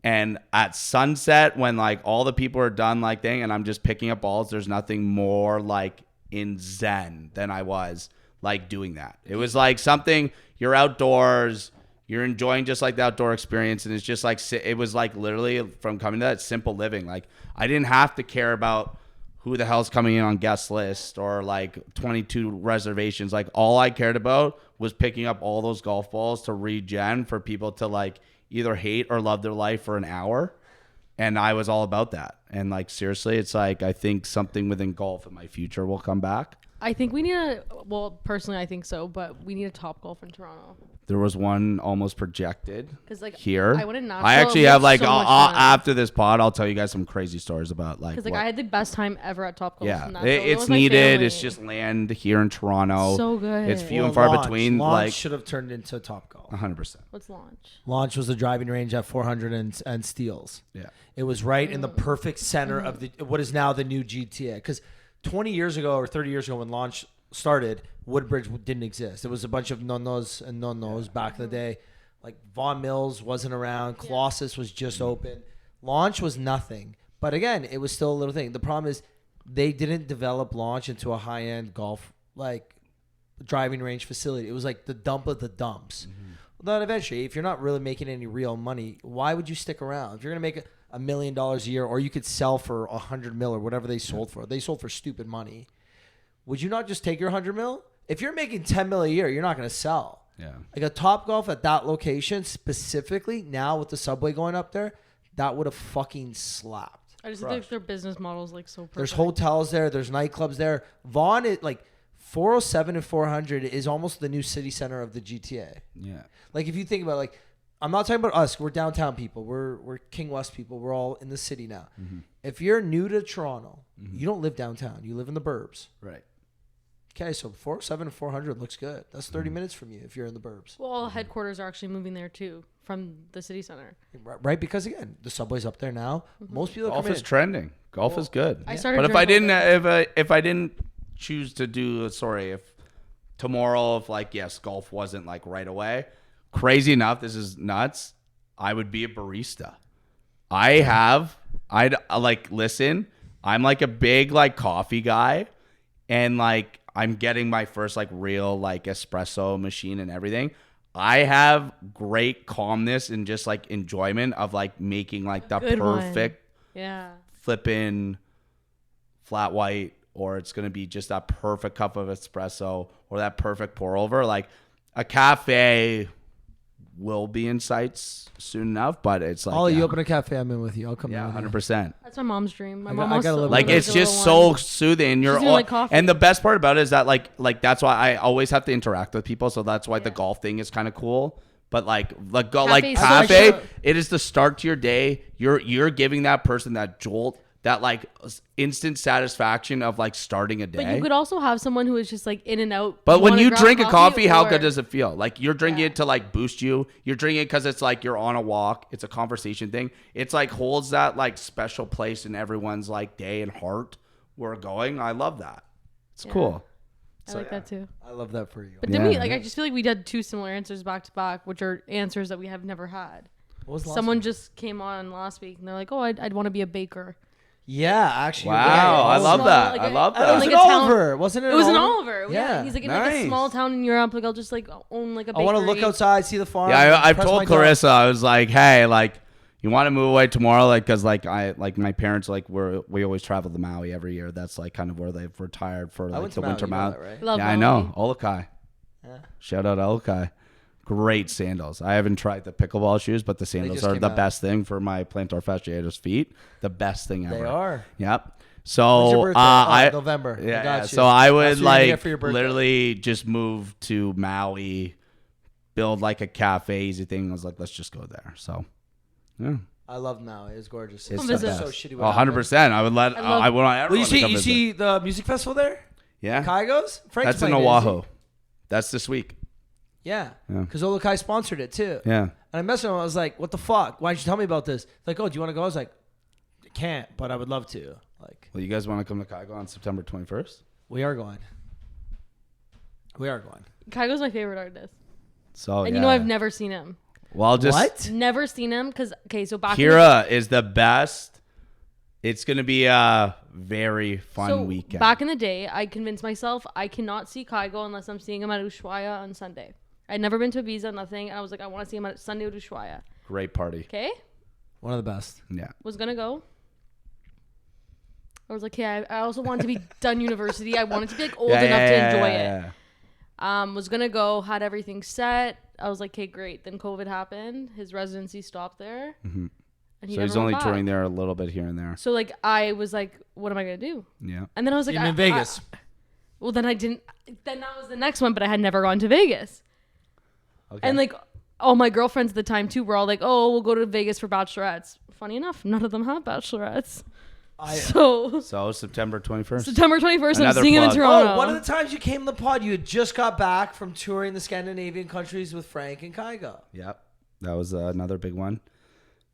And at sunset, when like all the people are done like thing and I'm just picking up balls, there's nothing more like in zen than I was like doing that. It was like something, you're outdoors, you're enjoying just like the outdoor experience. And it's just like, it was like literally from coming to that simple living. Like I didn't have to care about who the hell's coming in on guest list or like 22 reservations. Like all I cared about was picking up all those golf balls to regen for people to like either hate or love their life for an hour. And I was all about that. And like, seriously, it's like, I think something within golf in my future will come back. I think we need well, personally, I think so, but we need a Top Golf in Toronto. There was one almost projected Like, here. I went in Nashville. I actually We have had like, so much fun. after this pod, I'll tell you guys some crazy stories about like, Because like what- I had the best time ever at Top Golf. yeah, in Nashville. It it's was my needed. family. It's just land here in Toronto. So good. It's few and far between. Launch Like should have turned into Top Golf. 100%. What's launch? Launch was the driving range at 400 and Steeles. Yeah. It was right in the perfect center of the what is now the new GTA. Because 20 years ago or 30 years ago when Launch started, Woodbridge didn't exist. It was a bunch of nonos and nonos back in the day. Like Vaughan Mills wasn't around. Colossus was just open. Launch was nothing. But again, it was still a little thing. The problem is they didn't develop Launch into a high-end golf like driving range facility. It was like the dump of the dumps. Well, then eventually, if you're not really making any real money, why would you stick around? If you're going to make $1 million a year, or you could sell for $100 million or whatever they sold for. They sold for stupid money. Would you not just take your $100 million? If you're making $10 million a year, you're not going to sell. Yeah. Like a Top Golf at that location specifically, now with the subway going up there, that would have fucking slapped. I just think their business model is like so perfect. There's hotels there. There's nightclubs there. Vaughan, is like 407 and 400 is almost the new city center of the GTA. Yeah. Like if you think about it, like, I'm not talking about us. We're downtown people. We're King West people. We're all in the city now. If you're new to Toronto, you don't live downtown. You live in the burbs. Right. Okay, so 407 and 400 looks good. That's 30 minutes from you if you're in the burbs. Well, all headquarters are actually moving there too from the city center. Right, because again, the subway's up there now. Most people Golf come is in. trending. Golf is good. I started. But if I during didn't, COVID. if I didn't choose to do, if tomorrow, if like, yes, golf wasn't like right away, crazy enough, this is nuts, I would be a barista. I'd like, listen, I'm like a big like coffee guy, and like I'm getting my first like real like espresso machine and everything. I have great calmness and just like enjoyment of like making like the Good one. perfect Yeah. flipping flat white, or it's going to be just that perfect cup of espresso or that perfect pour over. Like a cafe will be in sights soon enough, but it's like, Ollie, you open a cafe, I'm in with you. I'll come yeah, in with you. 100%. That's my mom's dream. My I mom got- I wants gotta to live Like with it's like a just little so one. soothing. You're She's gonna all, like coffee. and the best part about it is that like that's why I always have to interact with people. So that's why the golf thing is kind of cool. But like Cafe's so cafe, good. it is the start to your day. You're giving that person that jolt, that like instant satisfaction of like starting a day. But you could also have someone who is just like in and out. But when wanna you grab drink a coffee, how or- good does it feel? Like you're drinking Yeah. it to like boost you. You're drinking it because it's like you're on a walk. It's a conversation thing. It's like holds that like special place in everyone's like day and heart. We're going. I love that. It's Yeah. cool. I like that too. I love that for you. But then we Yeah. like I just feel like we did two similar answers back to back, which are answers that we have never had. What was the last Someone one? just came on last week and they're like, "Oh, I'd want to be a baker." Yeah, actually. Wow, yeah, I love Small, that. like I a- love It that. was Like in a town- Oliver, wasn't it? It was in Oliver. Yeah. Yeah. He's like in like Nice. a small town in Europe. Like I'll just like own like a I bakery. want to look outside, see the farm. Yeah, I've press my told dog. Clarissa, I was like, hey, like, You want to move away tomorrow, like, cause like my parents we always travel to Maui every year. That's like kind of where they've retired for like the winter Maui. Right? Love Yeah, I know. Olokai. Yeah. Shout out Olokai. Great sandals. I haven't tried the pickleball shoes, but the sandals are the best thing for my plantar fasciitis feet. The best thing ever. They are. Yep. So When's your birthday? November. Yeah. I got you. So I would That's what you're gonna get for your birthday. literally just move to Maui, build like a cafe, easy thing. I was like, let's just go there. So, yeah. I love Maui. It's gorgeous. It's the so best. shitty. 100%. I would let. I would want everyone. Well, to come you visit. see the music festival there? Yeah. Kaigo's? Frank's That's in playing it, isn't he? Oahu. That's this week. Yeah. Yeah. Because Olokai sponsored it too. Yeah. And I messaged him. I was like, what the fuck? Why didn't you tell me about this? Like, oh, do you want to go? I was like, I can't, but I would love to. Like, Well, you guys want to come to Kaigo on September 21st? we are going. We are going. Kygo's my favorite artist. So And you know I've never seen him. Well, I'll just What? Never seen him because, okay, so back Kira is the best. It's going to be a very fun so weekend. back in the day, I convinced myself I cannot see Kygo unless I'm seeing him at Ushuaia on Sunday. I'd never been to Ibiza, nothing. And I was like, I want to see him at Sunday at Ushuaia. Great party. Okay? One of the best. Yeah. Was going to go. I was like, yeah, I also wanted to be done university. I wanted to be like old enough to enjoy it. Was gonna go, had everything set. I was like, okay, great. Then COVID happened. His residency stopped there. Mm-hmm. And So he's only touring there a little bit here and there. So like I was like, what am I gonna do? Yeah. And then I was like, I'm in Vegas. Well, then I didn't. Then that was the next one, but I had never gone to Vegas. Okay. And like all my girlfriends at the time too were all like, oh, we'll go to Vegas for bachelorettes. Funny enough, none of them have bachelorettes. So September 21st. September 21st, I'm Another seeing him in plug. Toronto. Oh, one of the times you came to the pod, you had just got back from touring the Scandinavian countries with Frank and Kaigo. Yep. That was another big one.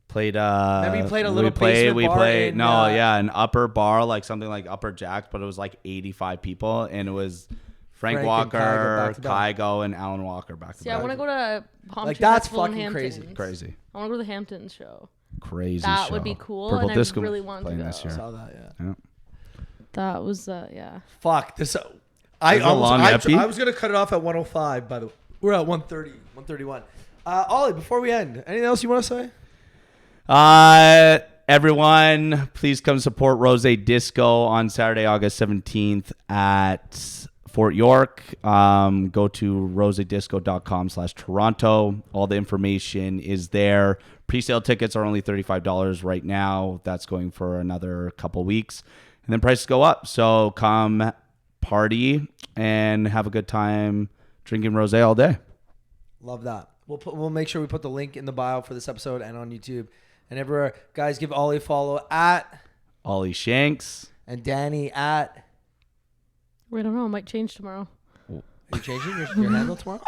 Played Remember you played a little basement bar in, an upper bar, like something like Upper Jack's, but it was like 85 people, and it was Frank and Walker, Kygo back to back. Kygo, and Alan Walker back to See, I back. want to go to Palm Like, Tree that's Festival in fucking crazy. Hamptons. Crazy. I want to go to the Hamptons show. Crazy That show. would be cool, Purple and I Disco really want to playing go. this year. Saw that, yeah. Yeah. That was yeah. Fuck this. This is a long epi? I was gonna cut it off at 105. By the way, we're at 130, 131. Ollie, before we end, anything else you want to say? Everyone, please come support ROSÉ Disco on Saturday, August 17th at Fort York. Go to rosedisco.com/Toronto. All the information is there. Pre-sale tickets are only $35 right now. That's going for another couple weeks. And then prices go up. So come party and have a good time drinking rosé all day. Love that. We'll make sure we put the link in the bio for this episode and on YouTube and everywhere. Guys, give Ollie a follow at Ollie Shanks. and Danny at. We don't know. It might change tomorrow. Are you changing your handle tomorrow?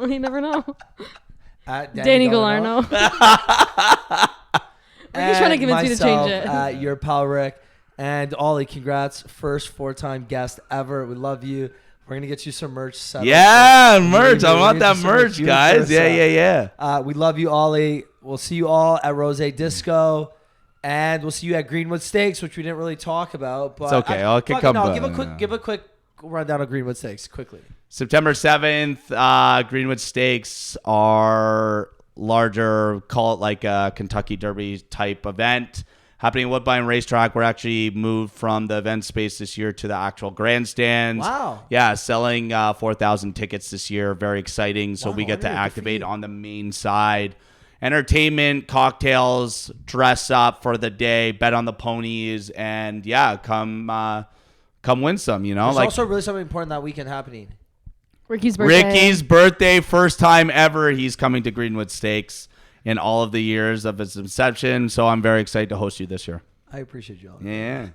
You never know. At Danny Galarno. Ricky's trying to convince me to change it. At your pal Rick. And Ollie, congrats. First 4-time guest ever. We love you. We're going to get you some merch set up. Yeah, merch. I We're want gonna that get you some merch, guys. Yeah. We love you, Ollie. We'll see you all at ROSÉ Disco. And we'll see you at Greenwood Steaks, which we didn't really talk about. But It's okay. I'll kick up. Give a quick rundown of Greenwood Steaks quickly. September 7th, Greenwood Steaks are larger, call it like a Kentucky Derby type event happening at Woodbine Racetrack. We're actually moved from the event space this year to the actual grandstands. Wow. Yeah, selling 4,000 tickets this year. Very exciting. So Wow, we get to really? Good for activate you. on the main side. Entertainment, cocktails, dress up for the day, bet on the ponies, and yeah, come win some, you know? There's like also really something important that weekend happening. Ricky's birthday. Ricky's birthday, first time ever he's coming to Greenwood Steaks in all of the years of its inception. So I'm very excited to host you this year. I appreciate you, Ollie. Yeah.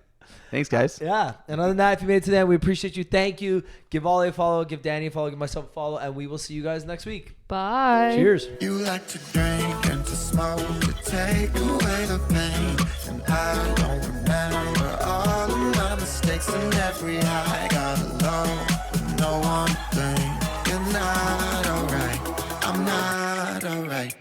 Thanks, guys. Yeah. And other than that, if you made it to the end, we appreciate you. Thank you. Give Ollie a follow. Give Danny a follow. Give myself a follow. And we will see you guys next week. Bye. Cheers. You like to drink and to smoke to take away the pain. And I don't remember all of my mistakes and every high I got alone. But no one thing, you're not alright. I'm not alright.